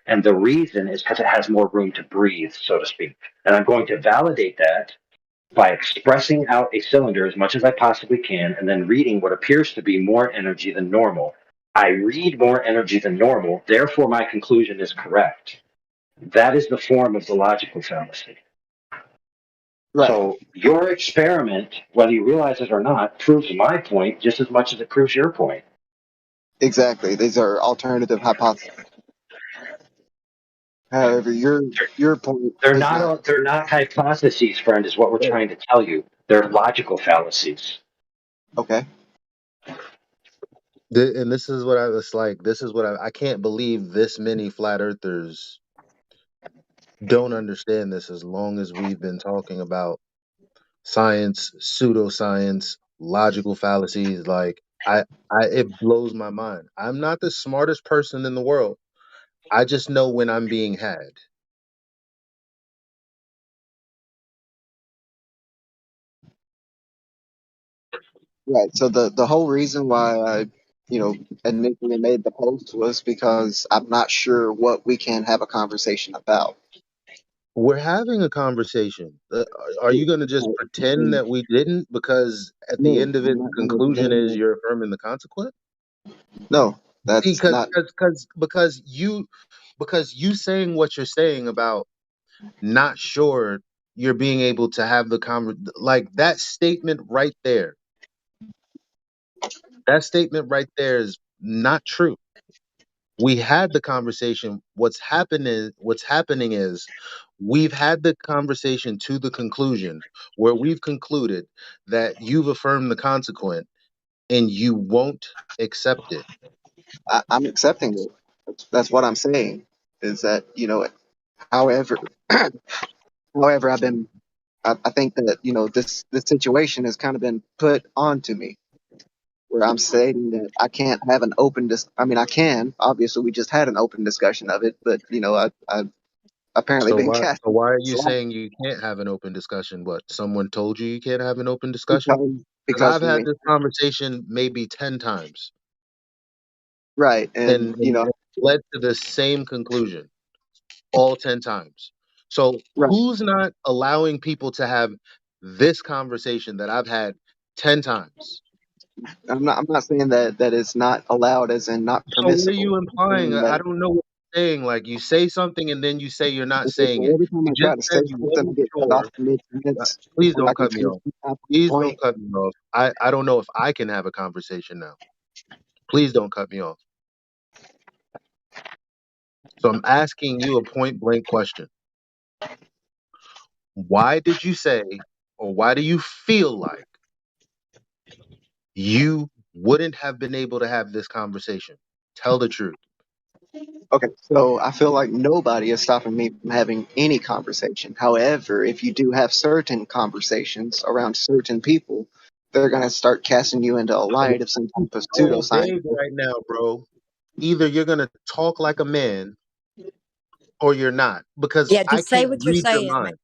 And the reason is because it has more room to breathe, so to speak. And I'm going to validate that by expressing out a cylinder as much as I possibly can and then reading what appears to be more energy than normal. I read more energy than normal, therefore my conclusion is correct. That is the form of the logical fallacy. Right. So your experiment, whether you realize it or not, proves my point just as much as it proves your point. Exactly. These are alternative hypotheses. However, your point is not They're not hypotheses, friend, is what we're trying to tell you. They're logical fallacies. okay. And this is what I was like. This is what I can't believe this many flat earthers don't understand this. As long as we've been talking about science, pseudoscience, logical fallacies, like it blows my mind. I'm not the smartest person in the world. I just know when I'm being had. Right. So the whole reason why I, initially made the post was because I'm not sure what we can have a conversation about. We're having a conversation. Are you going to just Right. pretend And that we didn't? Because at the no, end of I'm it, the not going to conclusion pretend is that. you're affirming the consequence. No, See, that's not because you saying what you're saying about not sure you're being able to have the like that statement right there. That statement right there is not true. We had the conversation. What's happening is we've had the conversation to the conclusion where we've concluded that you've affirmed the consequent and you won't accept it. I'm accepting it. That's what I'm saying. Is that however, however I think that this situation has kind of been put onto me where I'm stating that I can't have an open I mean, I can. Obviously, we just had an open discussion of it, but I've apparently So been why cast so why are you aside saying you can't have an open discussion? What, someone told you can't have an open discussion? because Because because I've when had we this conversation maybe 10 times right and and led to the same conclusion all 10 times. So right. who's not allowing people to have this conversation that I've had 10 times? I'm not saying that it's not allowed as in not So what are permissible. you I'm implying? saying I that don't know what you're saying. Like you say something and then you say you're not okay, saying so it. every time You I try just to say said you something, I wasn't get cut off sure. mid Uh, sentence Please before I don't can cut me finish off. my Please don't point. cut me off. I don't know if I can have a conversation now. Please don't cut me off. So I'm asking you a point blank question. Why did you say, or why do you feel like you wouldn't have been able to have this conversation? Tell the truth. Okay, so I feel like nobody is stopping me from having any conversation. However, if you do have certain conversations around certain people, they're going to start casting you into a light of some type of So pseudoscience. vague right now, bro. Either you're gonna talk like a man or you're not, because Yeah, I just say can't what you're read your saying, man. mind.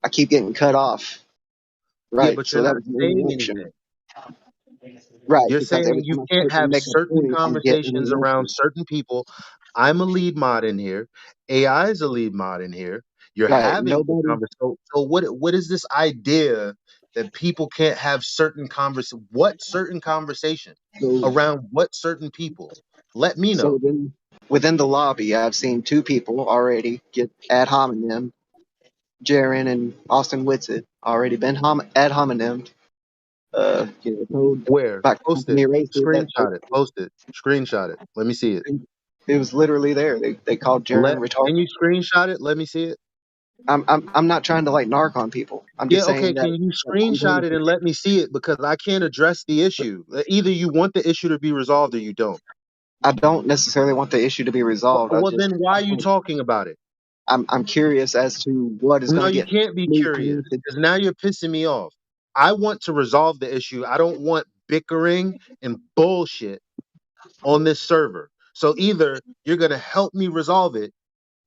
I keep getting cut off. Yeah, Right, but so you're that not was an saying interruption. anything. Right, You're because every saying you time I can't start to have make a certain point, I get conversations around interrupted. certain people. I'm a lead mod in here. AI is a lead mod in here. You're Right, having this nobody. conversation. So what is this idea that people can't have certain what certain conversation So, around what certain people? Let me so know. within the lobby, I've seen two people already get ad hominem. Jaren and Austin Whitsitt already been ad hominem. Told Where? about Post it. company eraser that Screenshot it. Post it. Screenshot it. Let me see it. it was literally there. They called Jaren retarded. Can you screenshot it? Let me see it. I'm not trying to like narc on people. I'm Yeah, just okay. saying that Can you I'm going screenshot it to. and let me see it? Because I can't address the issue. Either you want the issue to be resolved or you don't. I don't necessarily want the issue to be resolved. Well, then why are you talking about it? I'm curious as to what is No, going to you get can't be me curious connected. because now you're pissing me off. I want to resolve the issue. I don't want bickering and bullshit on this server. So either you're going to help me resolve it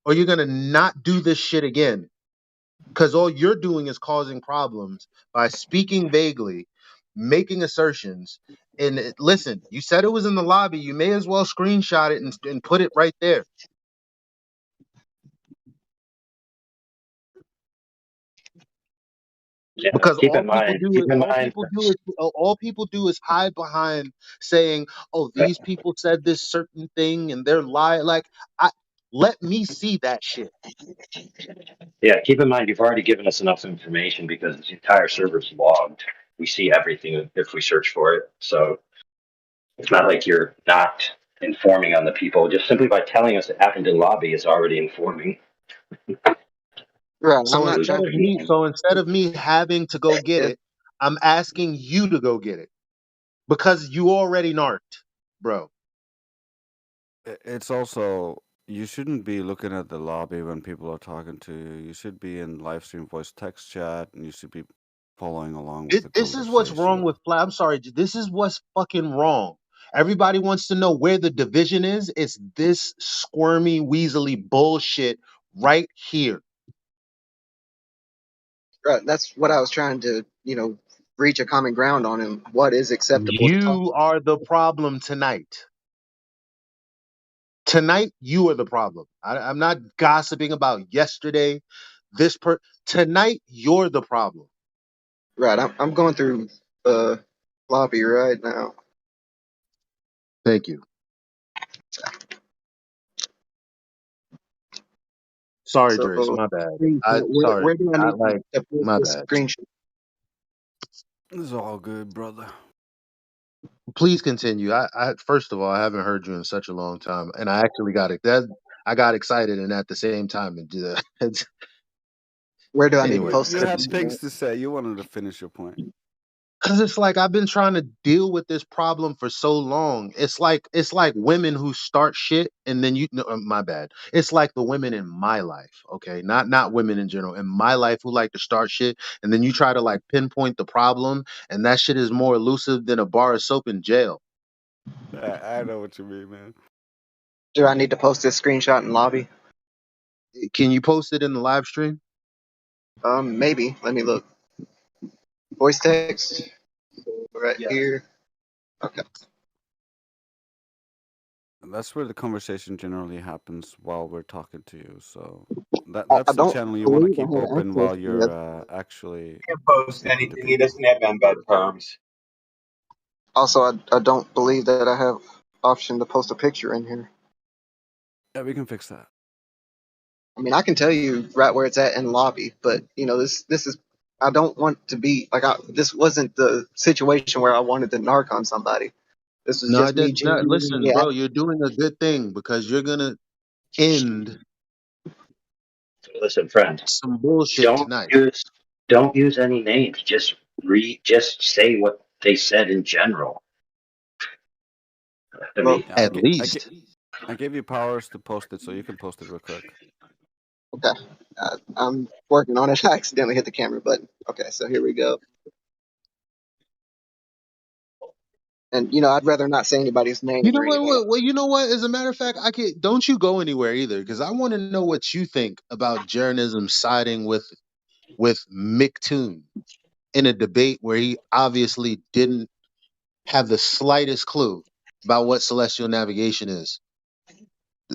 or you're going to not do this shit again. Because all you're doing is causing problems by speaking vaguely, making assertions. And listen, you said it was in the lobby. You may as well screenshot it and put it right there. Yeah, Because keep in mind, keep in mind, all people do is hide behind saying, "Oh, these people said this certain thing and they're lying." Like, let me see that shit. yeah, keep in mind, you've already given us enough information because the entire server's logged. We see everything if we search for it. So it's not like you're not informing on the people. Just simply by telling us it happened in lobby is already informing. Right. I'm So not instead trying of me, so instead of me having to go get to. it, I'm asking you to go get it because you already narked, bro. It's also you shouldn't be looking at the lobby when people are talking to you. You should be in live stream voice text chat, and you should be following along with the This is what's wrong conversation. with I'm sorry. This is what's fucking wrong. Everybody wants to know where the division is. It's this squirmy, weaselly bullshit right here. Right. That's what I was trying to, reach a common ground on, and what is acceptable to talk. You are the problem tonight. Tonight, you are the problem. I'm not gossiping about yesterday. Tonight, you're the problem. Right. I'm going through lobby right now. Thank you. Sorry, So Drace. My bad. screenshot. Where do I I need like to post my this bad. screenshot? It's all good, brother. Please continue. I first of all, I haven't heard you in such a long time, and I actually I got excited, and at the same time, Where do I need to anyway, post You the had screenshot? things to say. You wanted to finish your point. because it's like I've been trying to deal with this problem for so long. It's like women who start shit, and then no, my bad. It's like the women in my life, okay, not women in general, in my life who like to start shit, and then you try to like pinpoint the problem, and that shit is more elusive than a bar of soap in jail. I know what you mean, man. Do I need to post this screenshot in lobby? Can you post it in the live stream? Maybe. Let me look. Voice text. Right here. Okay. That's where the conversation generally happens while we're talking to you. So I that's the don't channel you want to believe I keep have open access while to that. you're actually Can't post speaking to anything. He people. doesn't have embed terms. Also, I don't believe that I have option to post a picture in here. Yeah, we can fix that. I mean, I can tell you right where it's at in lobby, but this is. I don't want to be like this wasn't the situation where I wanted to narc on somebody. This was No, I just me did not. genuinely. Listen, Yeah. bro, you're doing a good thing because you're gonna end Listen, friend, some bullshit don't tonight. use don't use any names. Just say what they said in general. I Well, mean, Yeah, At least. I gave you powers to post it, so you can post it real quick. okay. I'm working on it. I accidentally hit the camera button. Okay, so here we go. And I'd rather not say anybody's name You know or anything. what? Well, you know what? As a matter of fact, don't you go anywhere either, because I want to know what you think about Jeranism siding with McToon in a debate where he obviously didn't have the slightest clue about what celestial navigation is.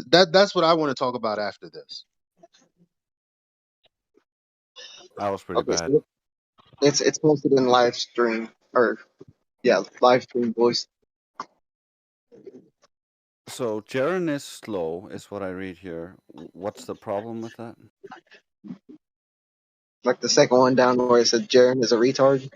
That's what I want to talk about after this. That was pretty Okay, bad. so it's posted in live stream or yeah, live stream voice. So Jaren is slow, is what I read here. What's the problem with that? Like the second one down where it says Jaren is a retard.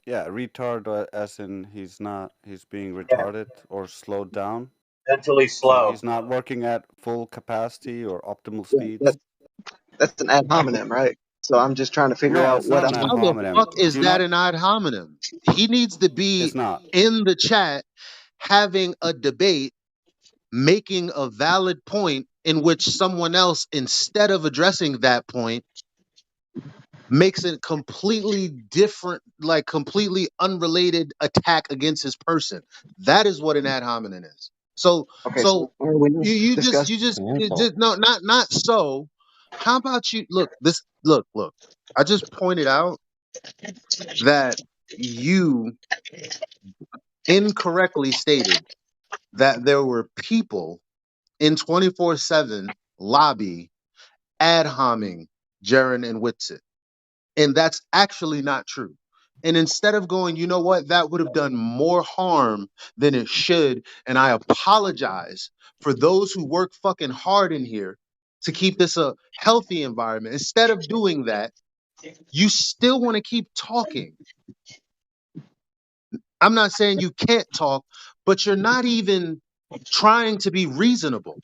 Yeah, retard, as in he's being Yeah, retarded or slowed down. mentally So slow. he's not working at full capacity or optimal Yeah, speeds. That's an ad hominem, right? So I'm just trying to figure No, out it's what not an ad How the hominem. fuck is Do that not. an ad hominem? He needs to It's be not. in the chat having a debate, making a valid point in which someone else, instead of addressing that point, makes a completely different, like completely unrelated attack against his person. That is what an ad hominem is. So, Okay, so so are we not you discussing? just, An insult. just no, not so. How about you look this? Look. I just pointed out that you incorrectly stated that there were people in 24/7 lobby ad homing Jaron and Whitsit. And that's actually not true. And instead of going, you know what, that would have done more harm than it should. And I apologize for those who work fucking hard in here to keep this a healthy environment. Instead of doing that, you still want to keep talking. I'm not saying you can't talk, but you're not even trying to be reasonable.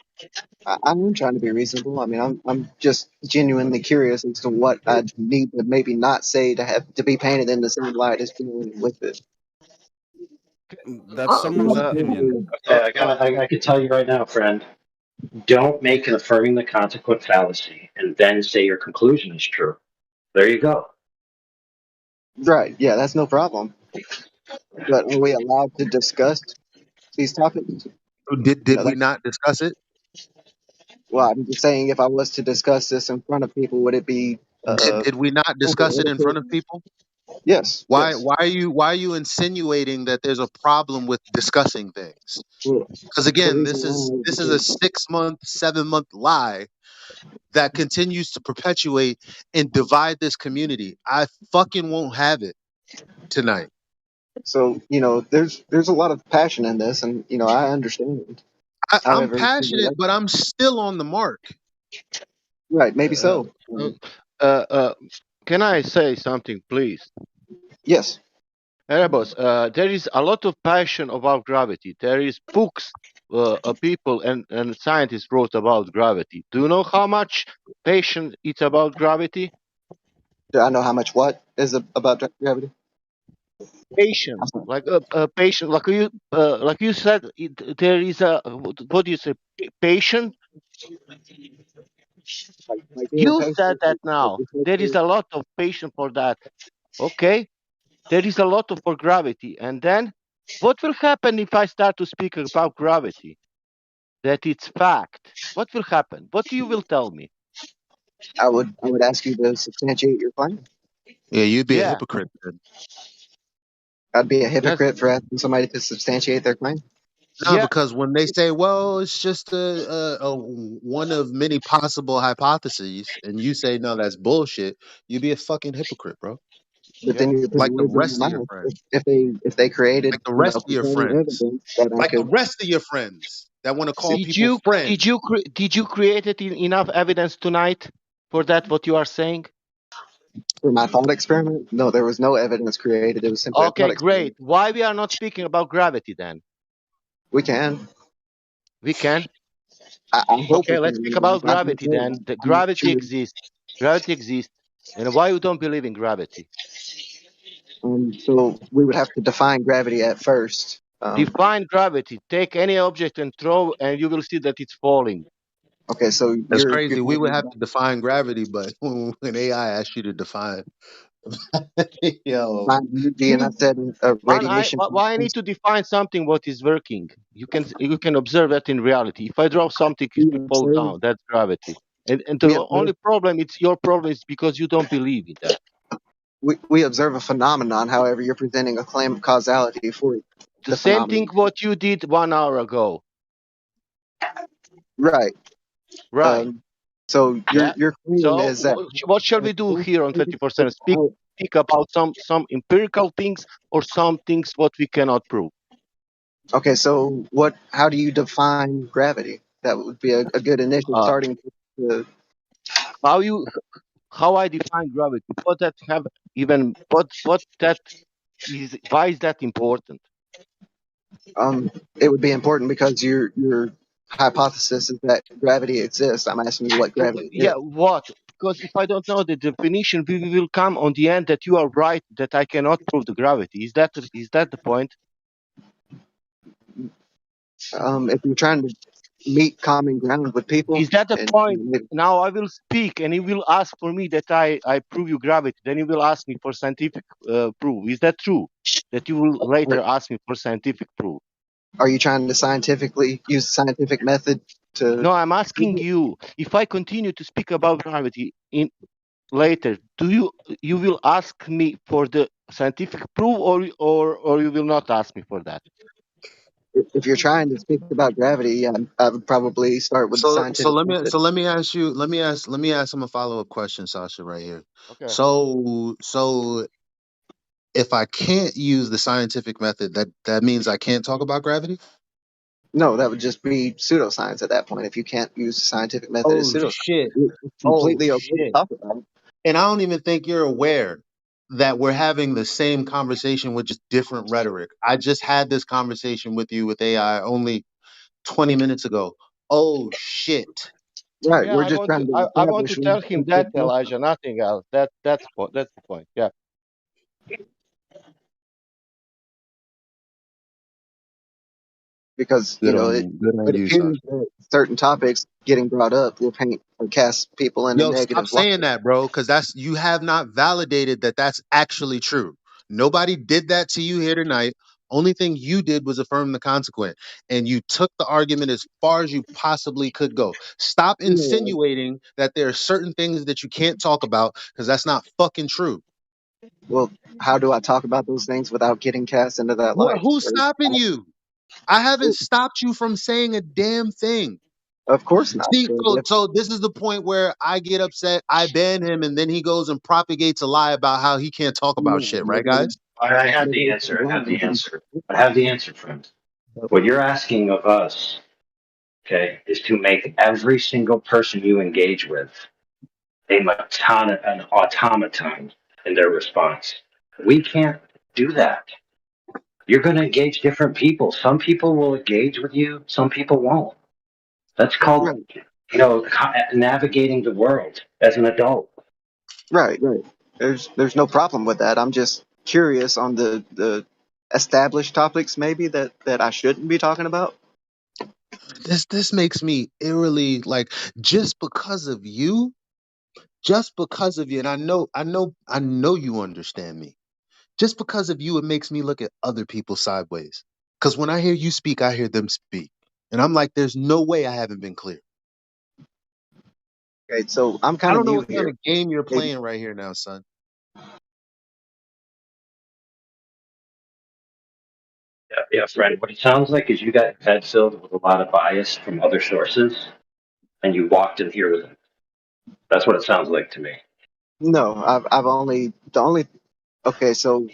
I am trying to be reasonable. I mean, I'm just genuinely curious as to what I need to maybe not say to have to be painted in the same light as doing with it. That's someone's opinion. Okay, I can tell you right now, friend. Don't make an affirming the consequent fallacy and then say your conclusion is true. There you go. Right? Yeah, that's no problem. But are we allowed to discuss these topics? Did No, we that, not discuss it? well, I'm just saying, if I was to discuss this in front of people, would it be Did we not discuss it in front of people? Yes, Why yes. why are you insinuating that there's a problem with discussing things? Well, Because the again, reason why is this is a because 6 month, 7 month lie that continues to perpetuate and divide this community. I fucking won't have it tonight. so there's a lot of passion in this, and I understand. I'm However, passionate, but I'm still on the mark. right, maybe Uh, so. uh, uh, can I say something, please? Yes. Erebos, there is a lot of passion about gravity. There is books, people and scientists wrote about gravity. Do you know how much passion it's about gravity? Do I know how much what is about gravity? Patient, I'm sorry. like a patient, like you said, there is a what do you say, patient? Like being You said patient, that now. There is a lot of patience for that. Okay, there is a lot of for gravity, and then what will happen if I start to speak about gravity? That it's fact. What will happen? What you will tell me? I would ask you to substantiate your claim. Yeah, you'd be a Yeah, hypocrite then. I'd be a that's hypocrite for asking somebody to substantiate their claim. No, yeah. because when they say, "Well, it's just a one of many possible hypotheses," and you say, "No, that's bullshit," you'd be a fucking hypocrite, bro. But Yeah. then you're putting Like the words in rest my of your mouth. friends, If they created like the rest of your compelling friends, evidence that I like the could rest of your friends that want to call see people friends. Did you create it enough evidence tonight for that? What you are saying? for my thought experiment, no, there was no evidence created. It was simply a thought Okay, great. experiment. Why we are not speaking about gravity then? We can. We can. I hope we Okay, let's can. speak about Like I gravity said, then. The I'm not gravity sure. exists. Gravity exists. And why you don't believe in gravity? So we would have to define gravity at first. Define gravity. Take any object and throw, and you will see that it's falling. Okay, so It's you're crazy. We would talking have about to define gravity, but when AI asks you to define, yo, define energy, and I You, said radiation. why I need to define something what is working? You can observe that in reality. If I drop something, it We will fall observe. down. That's gravity. And We the observe. only problem, it's your problem, is because you don't believe in that. We observe a phenomenon. However, you're presenting a claim of causality for The the same thing phenomenon. what you did 1 hour ago. Right. Right. So your Yeah. your claim So is that what shall we do here on 24/7? Speak about some empirical things or some things what we cannot prove. okay. So what? How do you define gravity? That would be a good initial Uh, starting to how you how I define gravity? What that have even what that is? Why is that important? it would be important because your hypothesis is that gravity exists. I'm asking you what gravity is. Yeah. What? because if I don't know the definition, we will come on the end that you are right, that I cannot prove the gravity. Is that the point? If you're trying to meet common ground with people, Is that the and point? Now I will speak, and he will ask for me that I prove you gravity. Then he will ask me for scientific proof. Is that true? That you will later ask me for scientific proof? are you trying to scientifically use the scientific method to? No, I'm asking you. If I continue to speak about gravity in later, you will ask me for the scientific proof, or you will not ask me for that? If you're trying to speak about gravity, yeah, I would probably start with the So scientific let me method. ask you let me ask him a follow-up question, Sasha, right here. Okay. So if I can't use the scientific method, that means I can't talk about gravity? No, that would just be pseudoscience at that point. If you can't use the scientific method as Oh pseudoscience, shit. it's Oh completely okay to shit. talk about it. And I don't even think you're aware that we're having the same conversation with just different rhetoric. I just had this conversation with you with AI only 20 minutes ago. Oh shit. Right. Yeah, We're just trying to I want to establish tell him that, Elijah, nothing else. That's the point. Yeah. because Good on it you, Sasha. appears that certain topics getting brought up will paint or cast people in a Yo, stop negative light. saying that, bro, because you have not validated that that's actually true. Nobody did that to you here tonight. Only thing you did was affirm the consequent, and you took the argument as far as you possibly could go. Stop Yeah. insinuating that there are certain things that you can't talk about because that's not fucking true. Well, how do I talk about those things without getting cast into that light? Who's stopping you? I haven't stopped you from saying a damn thing. Of course not. See, But so this is the point where I get upset. I ban him, and then he goes and propagates a lie about how he can't talk about shit. Right, guys? I have the nobody's answer. I have the blind. answer. I have the answer, friend. What you're asking of us, okay, is to make every single person you engage with an automaton in their response. We can't do that. You're going to engage different people. Some people will engage with you, some people won't. That's called, Right, navigating the world as an adult. right. There's no problem with that. I'm just curious on the established topics maybe that I shouldn't be talking about. This makes me eerily like just because of you, and I know you understand me. Just because of you, it makes me look at other people sideways. Because when I hear you speak, I hear them speak, and I'm like, there's no way I haven't been clear. Okay, so I'm I kind of don't know new what kind here. of game you're Maybe playing right here now, son. Yeah, yeah, friend. What it sounds like is you got your head filled with a lot of bias from other sources, and you walked in here with it. That's what it sounds like to me. no, I've only the only okay, so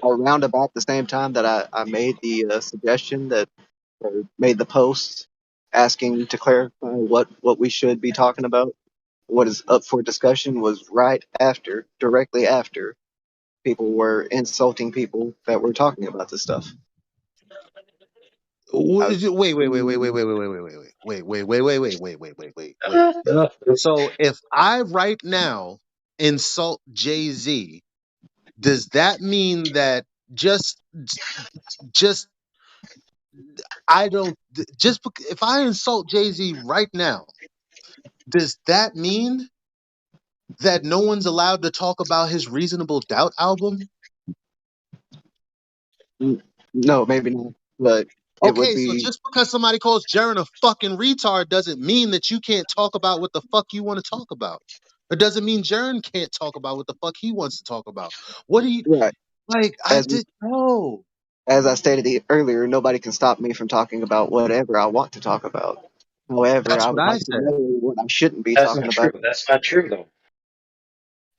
around about the same time that I made the suggestion that or made the post asking to clarify what we should be talking about, what is up for discussion was right after, directly after people were insulting people that were talking about this stuff. I was, Wait. So if I right now insult Jay Z, does that mean that just I don't if I insult Jay Z right now, does that mean that no one's allowed to talk about his Reasonable Doubt album? no, maybe not, but it would Okay, so be just because somebody calls Jaren a fucking retard doesn't mean that you can't talk about what the fuck you want to talk about. It doesn't mean Jaren can't talk about what the fuck he wants to talk about. What do you right. like? I As did no. as I stated earlier, nobody can stop me from talking about whatever I want to talk about. However, That's I what would I like to said. know what I shouldn't be That's talking not true. about. That's not true, though.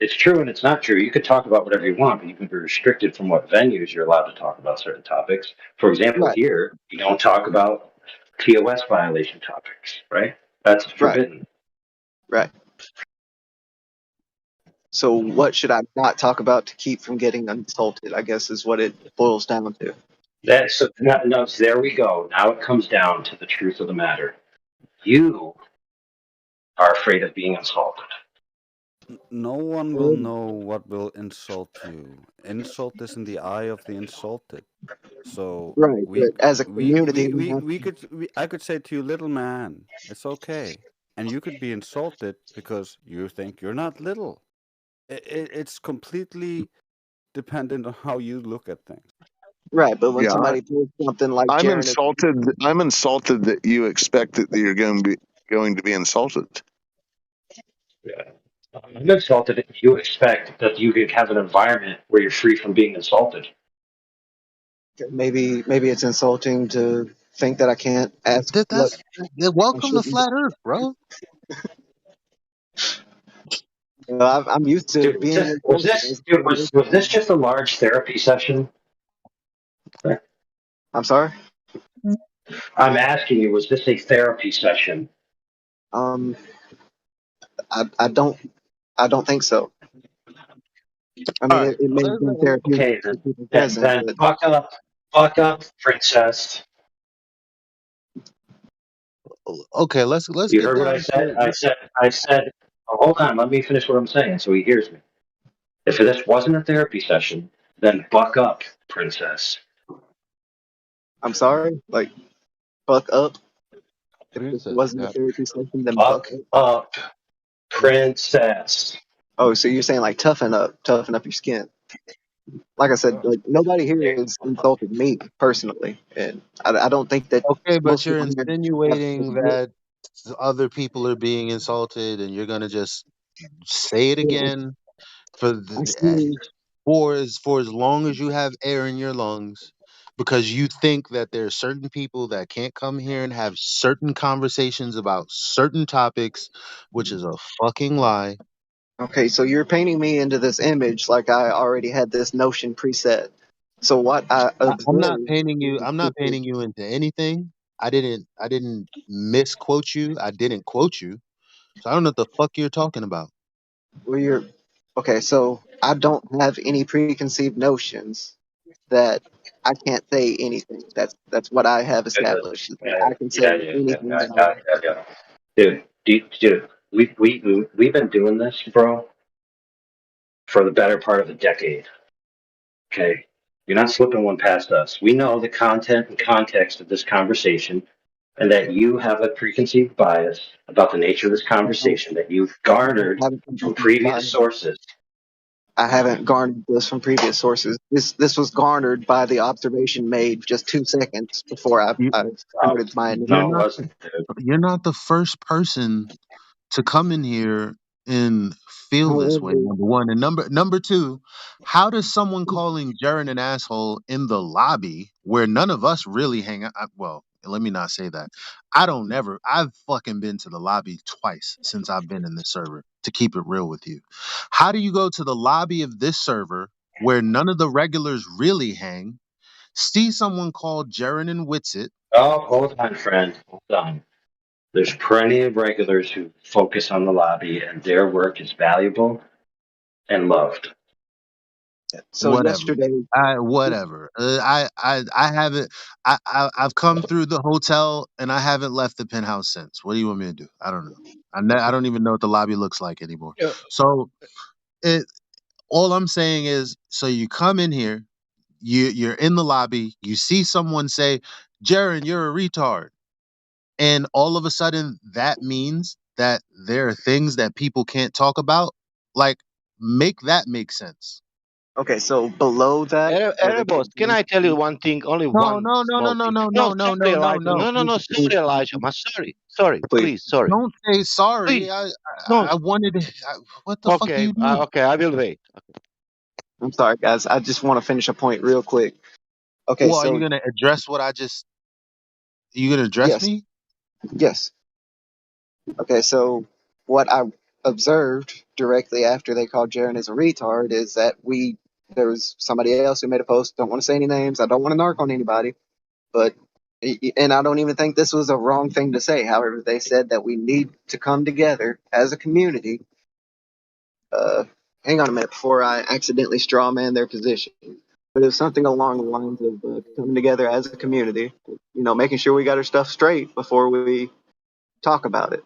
It's true and it's not true. You could talk about whatever you want, but you can be restricted from what venues you're allowed to talk about certain topics. For example, Right, here, you don't talk about TOS violation topics, right? That's right, forbidden. right. So, what should I not talk about to keep from getting insulted? I guess is what it boils down to. That's no, there we go. Now it comes down to the truth of the matter. You are afraid of being insulted. No one will know what will insult you. Insult is in the eye of the insulted. So Right, but as a community, I could say to you, little man, it's okay, and you could be insulted because you think you're not little. It's completely dependent on how you look at things. right, but when Yeah, somebody posts something like I'm Jaren is, insulted. I'm insulted that you expect that you're going to be insulted. Yeah. I'm insulted if you expect that you can have an environment where you're free from being insulted. maybe it's insulting to think that I can't ask what I Welcome to should be. flat Earth, bro. I'm used to Dude, being insulted. was this just a large therapy session? I'm sorry. I'm asking you, was this a therapy session? Um, I don't think so. I All mean, right. it may have been therapeutic Okay, for people then, present, then but buck up, princess. Okay, let's You get heard what I down said? to I said, oh, hold on, let me finish what I'm saying so he hears me. If this wasn't a therapy session, then buck up, princess. I'm sorry. Like, buck up. If this Princess, wasn't a yeah. therapy session, then buck Buck up. up, princess. Oh, so you're saying like toughen up your skin. Like I said, Yeah. like nobody here has insulted me personally, and I don't think that okay, but most you're people here have. insinuating that other people are being insulted, and you're gonna just say it again for I see. for as long as you have air in your lungs, because you think that there are certain people that can't come here and have certain conversations about certain topics, which is a fucking lie. Okay, so you're painting me into this image like I already had this notion preset. So what I I'm not observed painting is you. I'm not painting you into anything. I didn't misquote you. I didn't quote you. So I don't know what the fuck you're talking about. where you're okay. So I don't have any preconceived notions that I can't say anything. That's what I have Yeah, established. Is that yeah, I can say yeah, yeah, yeah, anything yeah, that I yeah, want. yeah, yeah. Dude, we've been doing this, bro, for the better part of a decade. Okay, you're not slipping one past us. We know the content and context of this conversation, and that you have a preconceived bias about the nature of this I don't, conversation that you've I don't garnered have a from preconceived previous bias. sources. I haven't garnered this from previous sources. This was garnered by the observation made just 2 seconds before You, I Oh, started my you're no, initial. it not. wasn't, dude. You're not the first person to come in here and feel this way. However, Number one, and number two, how does someone calling Jaren an asshole in the lobby where none of us really hang out? Well, let me not say that. I don't never. I've fucking been to the lobby twice since I've been in this server. To keep it real with you, how do you go to the lobby of this server where none of the regulars really hang? See someone called Jaren and Witsit. Oh, hold on, friend. Hold on. There's plenty of regulars who focus on the lobby, and their work is valuable and loved. so Whatever. yesterday, Whatever. I haven't. I've come through the hotel and I haven't left the penthouse since. What do you want me to do? I don't know. I don't even know what the lobby looks like anymore. Yeah. So it. All I'm saying is, so you come in here, you're in the lobby, you see someone say, "Jaren, you're a retard," and all of a sudden that means that there are things that people can't talk about. Like, make that make sense. okay, so below that, as a Erebos, can I tell you one thing? Only No, one no, no, no, small no, thing. no, No, no, no, sorry, no, no, Elijah. no. No, no, no. Sorry, Elijah. I'm sorry. Sorry. please. Please. Sorry. Don't say sorry. Please. No. I wanted. What the fuck are Okay. you doing? Okay. I will wait. I'm sorry, guys. I just want to finish a point real quick. Okay, Well, are you so gonna address what I just? You gonna address yes, me? yes. Okay, so what I observed directly after they called Jaren as a retard is that there was somebody else who made a post. Don't want to say any names. I don't want to narc on anybody, but and I don't even think this was a wrong thing to say. However, they said that we need to come together as a community. Uh, hang on a minute before I accidentally straw man their position. But it was something along the lines of coming together as a community. Making sure we got our stuff straight before we talk about it.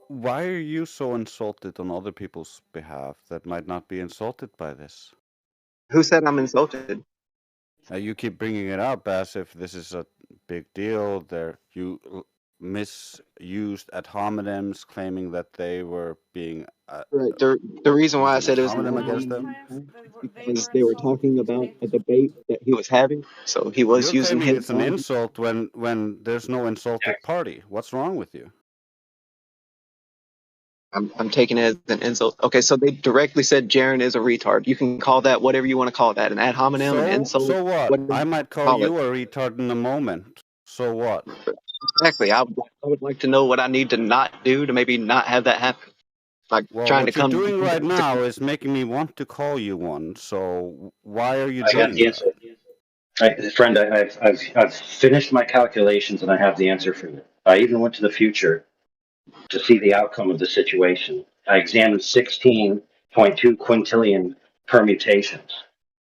Why are you so insulted on other people's behalf that might not be insulted by this? Who said I'm insulted? You keep bringing it up as if this is a big deal. Misused ad hominems, claiming that they were being Right. The reason why I using ad said it was an hominem ad against them. hominem is because they were talking about a debate that he was having. So he was You're using claiming his it's an side. insult when there's no insulted party. What's wrong with you? I'm taking it as an insult. Okay, so they directly said Jaren is a retard. You can call that whatever you want to call that, an ad hominem, an insult, So what? whatever I you might call call it. you a retard in a moment. So what? Exactly. I would like to know what I need to not do to maybe not have that happen. Like Well, trying to what you're come. doing right now is making me want to call you one. So why are you I got doing the that? answer. Friend, I've finished my calculations and I have the answer for you. I even went to the future to see the outcome of the situation. I examined 16.2 quintillion permutations,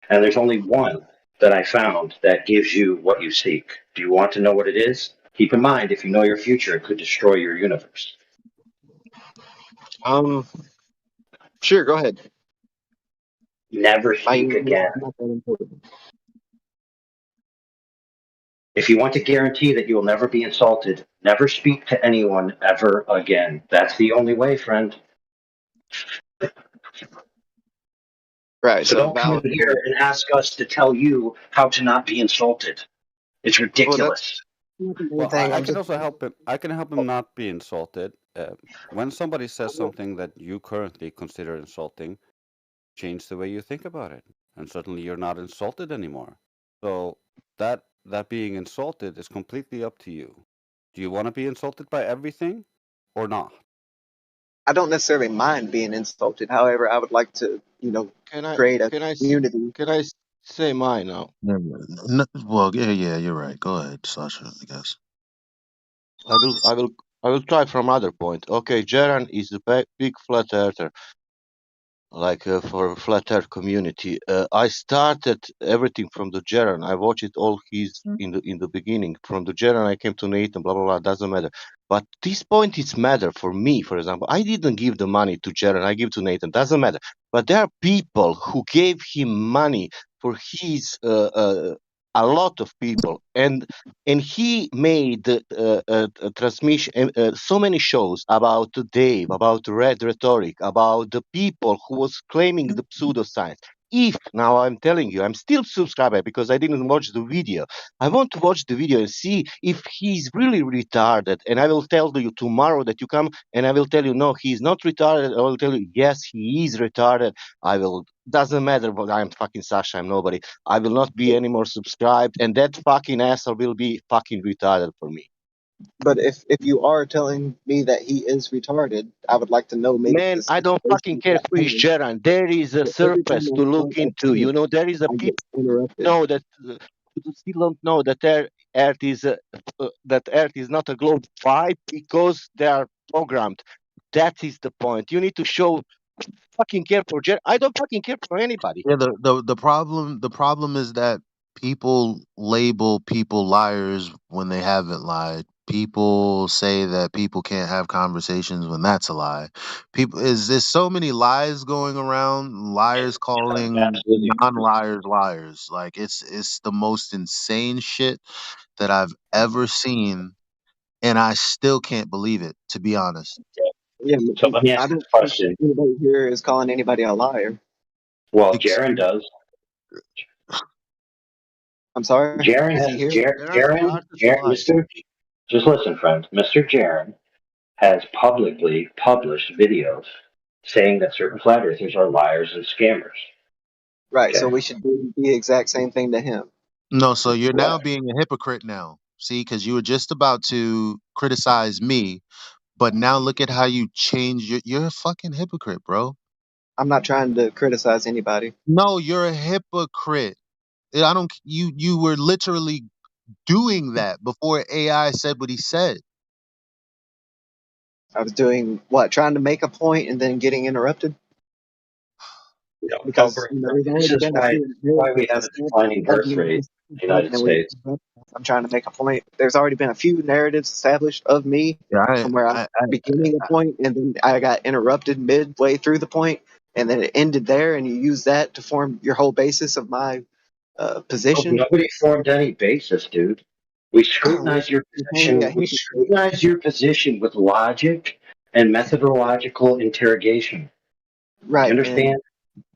and there's only one that I found that gives you what you seek. Do you want to know what it is? Keep in mind, if you know your future, it could destroy your universe. Um. Sure. Go ahead. Never My speak universe again. is not that important. If you want to guarantee that you will never be insulted, never speak to anyone ever again. That's the only way, friend. Right. So So don't come in valid. here and ask us to tell you how to not be insulted. It's Well, that's ridiculous. not the main Well, thing. I I'm can just. also help him. I can help him not be insulted. When somebody says something that you currently consider insulting, change the way you think about it, and suddenly you're not insulted anymore. So that being insulted is completely up to you. Do you want to be insulted by everything or not? I don't necessarily mind being insulted. However, I would like to, Can I create a can I s- community. can I say mine now? Never mind. Well, yeah, you're right. Go ahead, Sasha, I guess. I will I will I will try from other point. Okay, Jaran is a big flat earther, like for flat earth community. I started everything from the Jaran. I watched it all his in the beginning. From the Jaran I came to Nathan, blah blah blah, doesn't matter. But this point is matter for me, for example. I didn't give the money to Jaran, I give to Nathan, doesn't matter. But there are people who gave him money for his a lot of people, and he made a transmission, so many shows about Dave, about Red Rhetoric, about the people who was claiming the pseudoscience. If now I'm telling you, I'm still subscriber because I didn't watch the video. I want to watch the video and see if he's really retarded. And I will tell you tomorrow that you come, and I will tell you no, he's not retarded. I will tell you yes, he is retarded. I will. Doesn't matter, but I'm fucking Sasha. I'm nobody. I will not be anymore subscribed, and that fucking asshole will be fucking retarded for me. But if you are telling me that he is retarded, I would like to know maybe Man, the I don't situation fucking at care that who is time. Geran. There is a But every time surface I to start look a into. point, There is a I get people interrupted. know that people still don't know that Earth is that Earth is not a globe. Why? Because they are programmed. That is the point. You need to show fucking care for Geran. I don't fucking care for anybody. Yeah, the problem is that people label people liars when they haven't lied. People say that people can't have conversations when that's a lie. People is there's so many lies going around, liars calling Absolutely. non-liars liars. Like it's the most insane shit that I've ever seen, and I still can't believe it, to be honest. Yeah, So let me I ask you don't a think question. anybody here is calling anybody a liar. Well, Ex- Jaren does. I'm sorry, Jaren is he has here? Geran started to Jaren, lie. Mr. Just listen, friend. Mr. Jaren has publicly published videos saying that certain flat earthers are liars and scammers. Right, so Okay. we should do the exact same thing to him. No, so you're What? now being a hypocrite now. See, because you were just about to criticize me, but now look at how you change. You're a fucking hypocrite, bro. I'm not trying to criticize anybody. No, you're a hypocrite. I don't. You were literally doing that before AI said what he said. I was doing what? Trying to make a point and then getting interrupted? because there's This already is been a few why we have narratives a declining of birth me. rate in the United And we, States. I'm trying to make a point. There's already been a few narratives established of me Yeah, from where I'm beginning a point, and then I got interrupted midway through the point, and then it ended there, and you use that to form your whole basis of my Oh, position. nobody formed any basis, dude. We Well, scrutinize your you're saying me a position. We hypocrite. scrutinize your position with logic and methodological interrogation. Do you Right, and understand?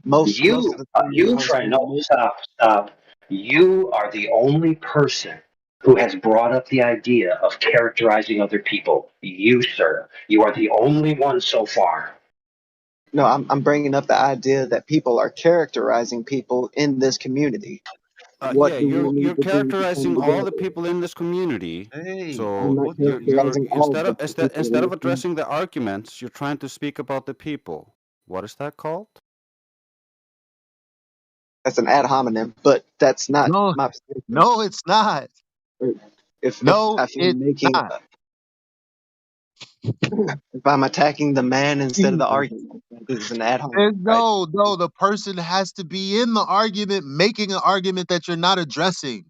most of the time when I was trying to No, make, stop. You are the only person who has brought up the idea of characterizing other people. You, sir. You are the only one so far. no, I'm bringing up the idea that people are characterizing people in this community. Yeah, What do we you're need to do to come characterizing all the together? people in this community. hey, I'm So not what the you're characterizing all instead of of the people in instead this of community. addressing the arguments, you're trying to speak about the people. What is that called? That's an ad hominem, but that's not no, my position. no, it's not. If No, if it's I'm making not. if I'm attacking the man instead of the Jesus. argument, that is an ad hominem, There's right? no. The person has to be in the argument, making an argument that you're not addressing,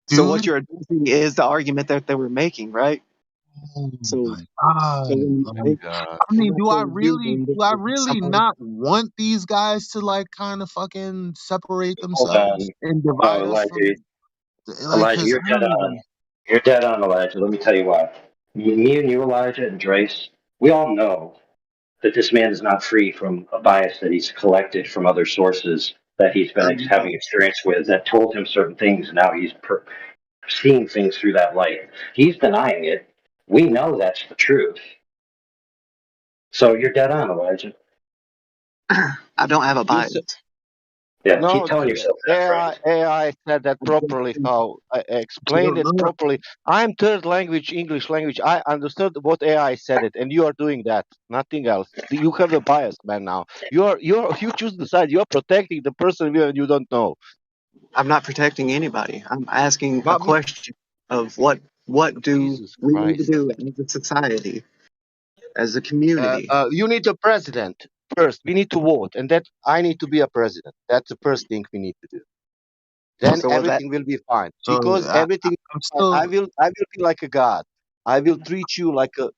So what dude. you're addressing is the argument that they were making, right? Oh So my god. so when Oh you my think god. I and mean, that's what we do when do I there's really somebody. not want these guys to like kind of fucking separate Hold on. themselves and No, divide us Elijah, from like? Cause You're I dead don't on. even. You're dead on, Elijah. Let me tell you why. Me and you, Elijah, and Drace, we all know that this man is not free from a bias that he's collected from other sources that he's been having experience with that told him certain things, and now he's seeing things through that light. He's denying it. We know that's the truth. So you're dead on, Elijah. I don't have a You bias. Yeah, keep No, telling yourself that, friend. AI said that I'm just properly. How I explained No, it no. properly. I'm third language, English language. I understood what AI said it, and you are doing that. Nothing else. You have a bias, man. Now you choose the side. You're protecting the person you don't know. I'm not protecting anybody. I'm asking a But question of what do Jesus we need to Christ. do as a society, as a community. You need a president first. We need to vote, and that I need to be a president. That's the first thing we need to do. Then So that everything will be fine So because everything I'm will be fine. still. I will be like a god. I will treat you like a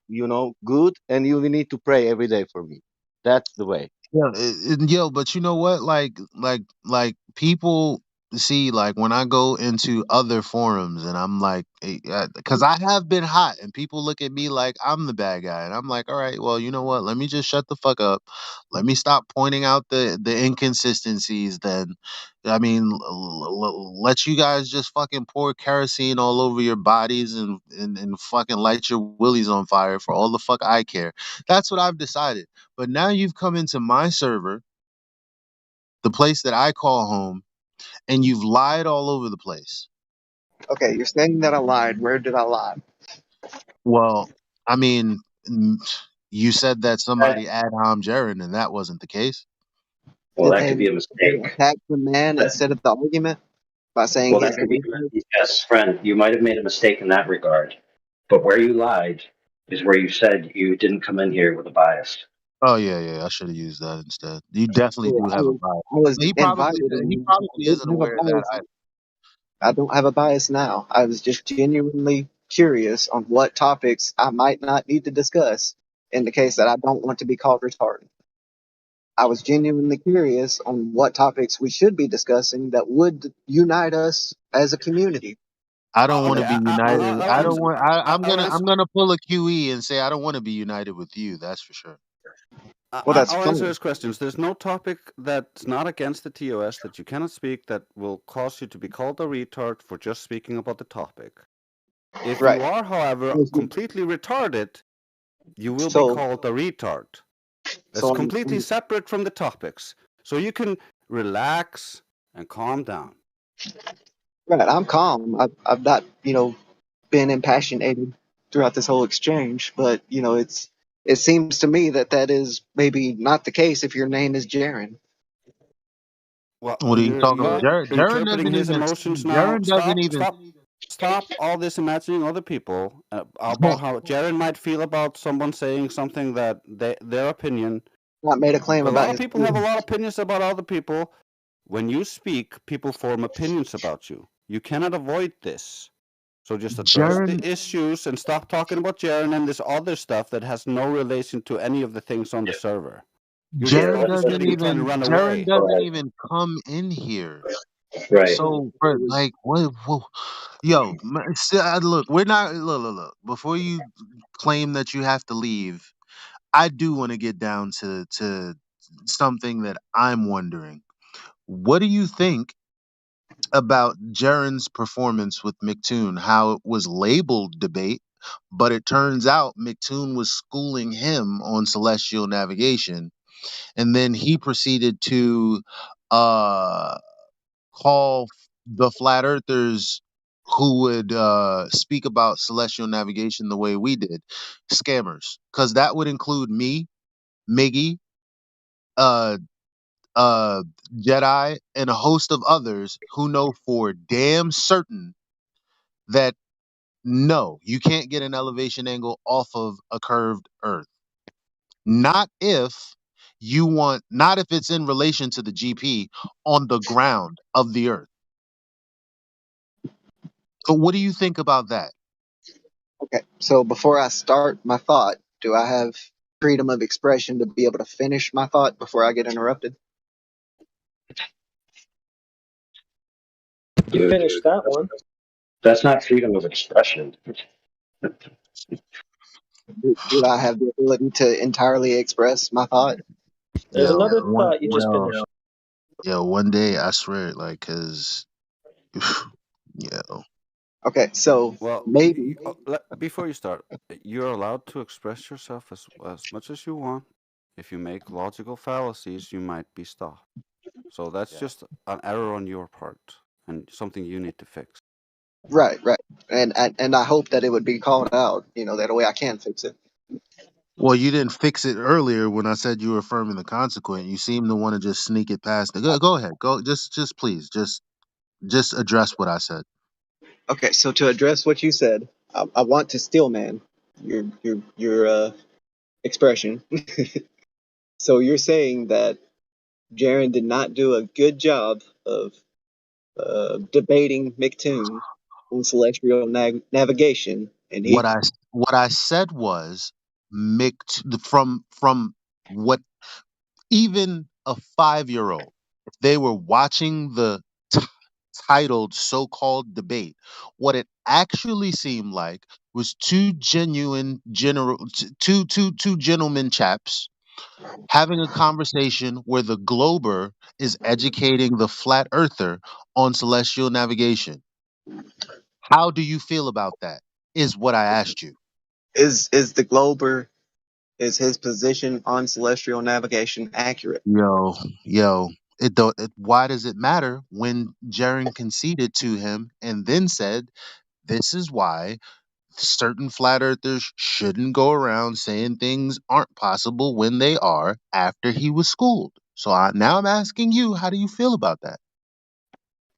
good, and you will need to pray every day for me. That's the way. Yeah, yo, but you know what? Like people see, like when I go into other forums and I'm like, because I have been hot and people look at me like I'm the bad guy, and I'm like, all right, well, you know what? Let me just shut the fuck up. Let me stop pointing out the inconsistencies. Then, I mean, let you guys just fucking pour kerosene all over your bodies and fucking light your willies on fire for all the fuck I care. That's what I've decided. But now you've come into my server, the place that I call home, and you've lied all over the place. okay, you're saying that I lied. Where did I lie? Well, I mean, you said that That, somebody ad hom Jaren, and that wasn't the case. well, Did that they could be a they mistake. attack the man That, instead of the argument by saying well, that his could be, name was? yes, friend. You might have made a mistake in that regard. But where you lied is where you said you didn't come in here with a bias. Oh yeah, I should have used that instead. You definitely So do have a bias. I was He probably invited he and I probably didn't isn't have a aware of that bias. either. I don't have a bias now. I was just genuinely curious on what topics I might not need to discuss in the case that I don't want to be called retarded. I was genuinely curious on what topics we should be discussing that would unite us as a community. I don't want Okay, to be So united. I'll I don't answer. want. I'll I'm answer. gonna pull a QE and say I don't want to be united with you. That's for sure. well, that's I'll answer fine. his questions. There's no topic that's not against the TOS that you cannot speak that will cause you to be called a retard for just speaking about the topic. If you Right. are, however, completely retarded, you will be So, called a retard. That's so completely separate from the topics. So you can relax and calm down. right. I'm calm. I've not, been impassionated throughout this whole exchange, but it seems to me that that is maybe not the case if your name is Jaren. Well, What are you talking about? Well, Jaren interpreting doesn't his even. emotions now. Jaren doesn't Stop, even. stop, stop all this imagining other people about how Jaren might feel about someone saying something that their opinion not made a claim A about lot of his people have a opinion. lot of opinions about other people. When you speak, people form opinions about you. You cannot avoid this. So just address the Jaren, issues and stop talking about Jaren and this other stuff that has no relation to any of the things on the server. You're just Jaren let's doesn't devastating trying to even run Jaren away. doesn't even come in here. right. So, for like, what yo, look, we're not look. Before you claim that you have to leave, I do want to get down to something that I'm wondering. What do you think about Jaren's performance with McToon? How it was labeled debate, but it turns out McToon was schooling him on celestial navigation, and then he proceeded to uh call the flat earthers who would speak about celestial navigation the way we did scammers, because that would include me, Miggy, uh uh Jedi, and a host of others who know for damn certain that no, you can't get an elevation angle off of a curved earth. Not if not if it's in relation to the GP on the ground of the earth. So what do you think about that? Okay, so before I start my thought, do I have freedom of expression to be able to finish my thought before I get interrupted? You Dude, finished that one. that's not freedom of expression. Do I have the ability to entirely express my thought? There's Yo, another one, thought you just yo, finished. yo, one day I swear, like, cause, yo, Okay, so Well, maybe before you start, you're allowed to express yourself as much as you want. If you make logical fallacies, you might be stopped. So that's just an error on your part and something you need to fix. right, and I hope that it would be called out. That way I can fix it. well, you didn't fix it earlier when I said you were affirming the consequent. You seem to want to just sneak it past. Go ahead, just please, just address what I said. Okay, so to address what you said, I want to steelman your expression. So you're saying that Jaren did not do a good job of debating McToon on celestial navigation, and What he I what I said was mixed from what even a 5-year-old, if they were watching the t- titled so-called debate, what it actually seemed like was two gentlemen chaps having a conversation where the glober is educating the flat earther on celestial navigation. How do you feel about that? Is what I asked you. is the Glober, is his position on celestial navigation accurate? Yo, it don't. Why does it matter when Jaren conceded to him and then said, "This is why certain flat earthers shouldn't go around saying things aren't possible when they are," after he was schooled. So now I'm asking you, how do you feel about that?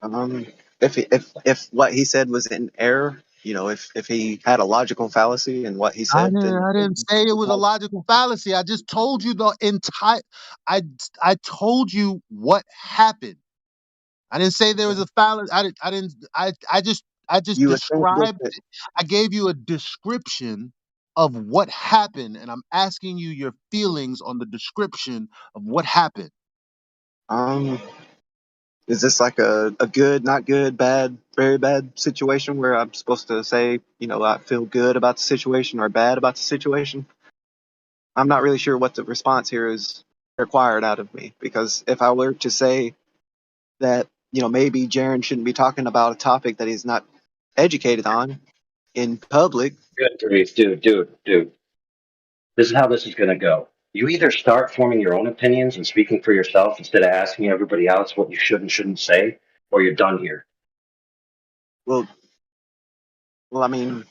Um, if what he said was in error, if he had a logical fallacy in what he I said, didn't. then I didn't say it was a logical fallacy. I just told you the entire. I I told you what happened. I didn't say there was a fallacy. I didn't. I didn't. I just you would think described. that I gave you a description of what happened, and I'm asking you your feelings on the description of what happened. um is this like a good, not good, bad, very bad situation where I'm supposed to say, I feel good about the situation or bad about the situation? I'm not really sure what the response here is required out of me, because if I were to say that, maybe Jaren shouldn't be talking about a topic that he's not educated on in public. Good grief, dude. This is how this is going to go. You either start forming your own opinions and speaking for yourself instead of asking everybody else what you should and shouldn't say, or you're done here. Well, I mean,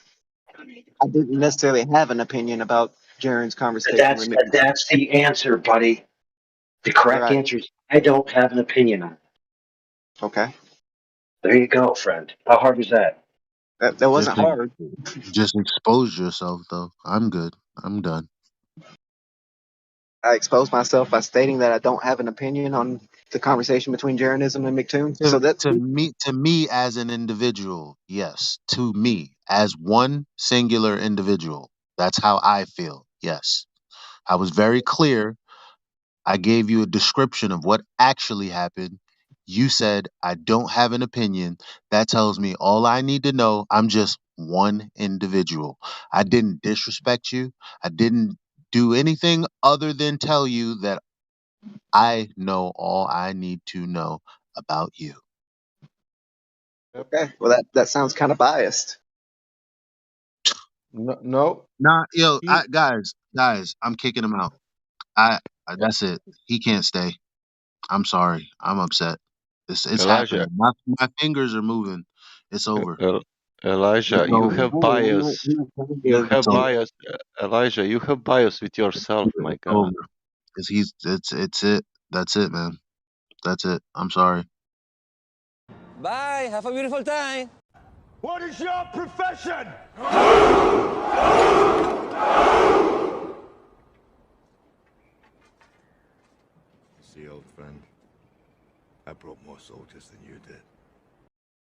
I didn't necessarily have an opinion about Jaren's conversation with me. That's the answer, buddy. The correct Right. answer is I don't have an opinion on it. Okay. There you go, friend. How hard was that? That Just wasn't hard. just expose yourself, though. I'm good. I'm done. I expose myself by stating that I don't have an opinion on the conversation between Jeranism and McToon. So that's To me as an individual, yes. To me as one singular individual, that's how I feel. Yes, I was very clear. I gave you a description of what actually happened. You said I don't have an opinion. That tells me all I need to know. I'm just one individual. I didn't disrespect you. I didn't do anything other than tell you that I know all I need to know about you. okay. Well, that sounds kind of biased. No, no. Nah, yo, He, guys, I'm kicking him out. That's it. He can't stay. I'm sorry. I'm upset. It's Elijah, happening. My fingers are moving. It's over. El- It's Elijah, you over. have Oh, bias. You yeah, It's have over. bias, Elijah. You have bias with yourself. My It's God. over. It's it. That's it, man. That's it. I'm sorry. Bye. Have a beautiful time. What is your profession? See, old friend, I brought more soldiers than you did.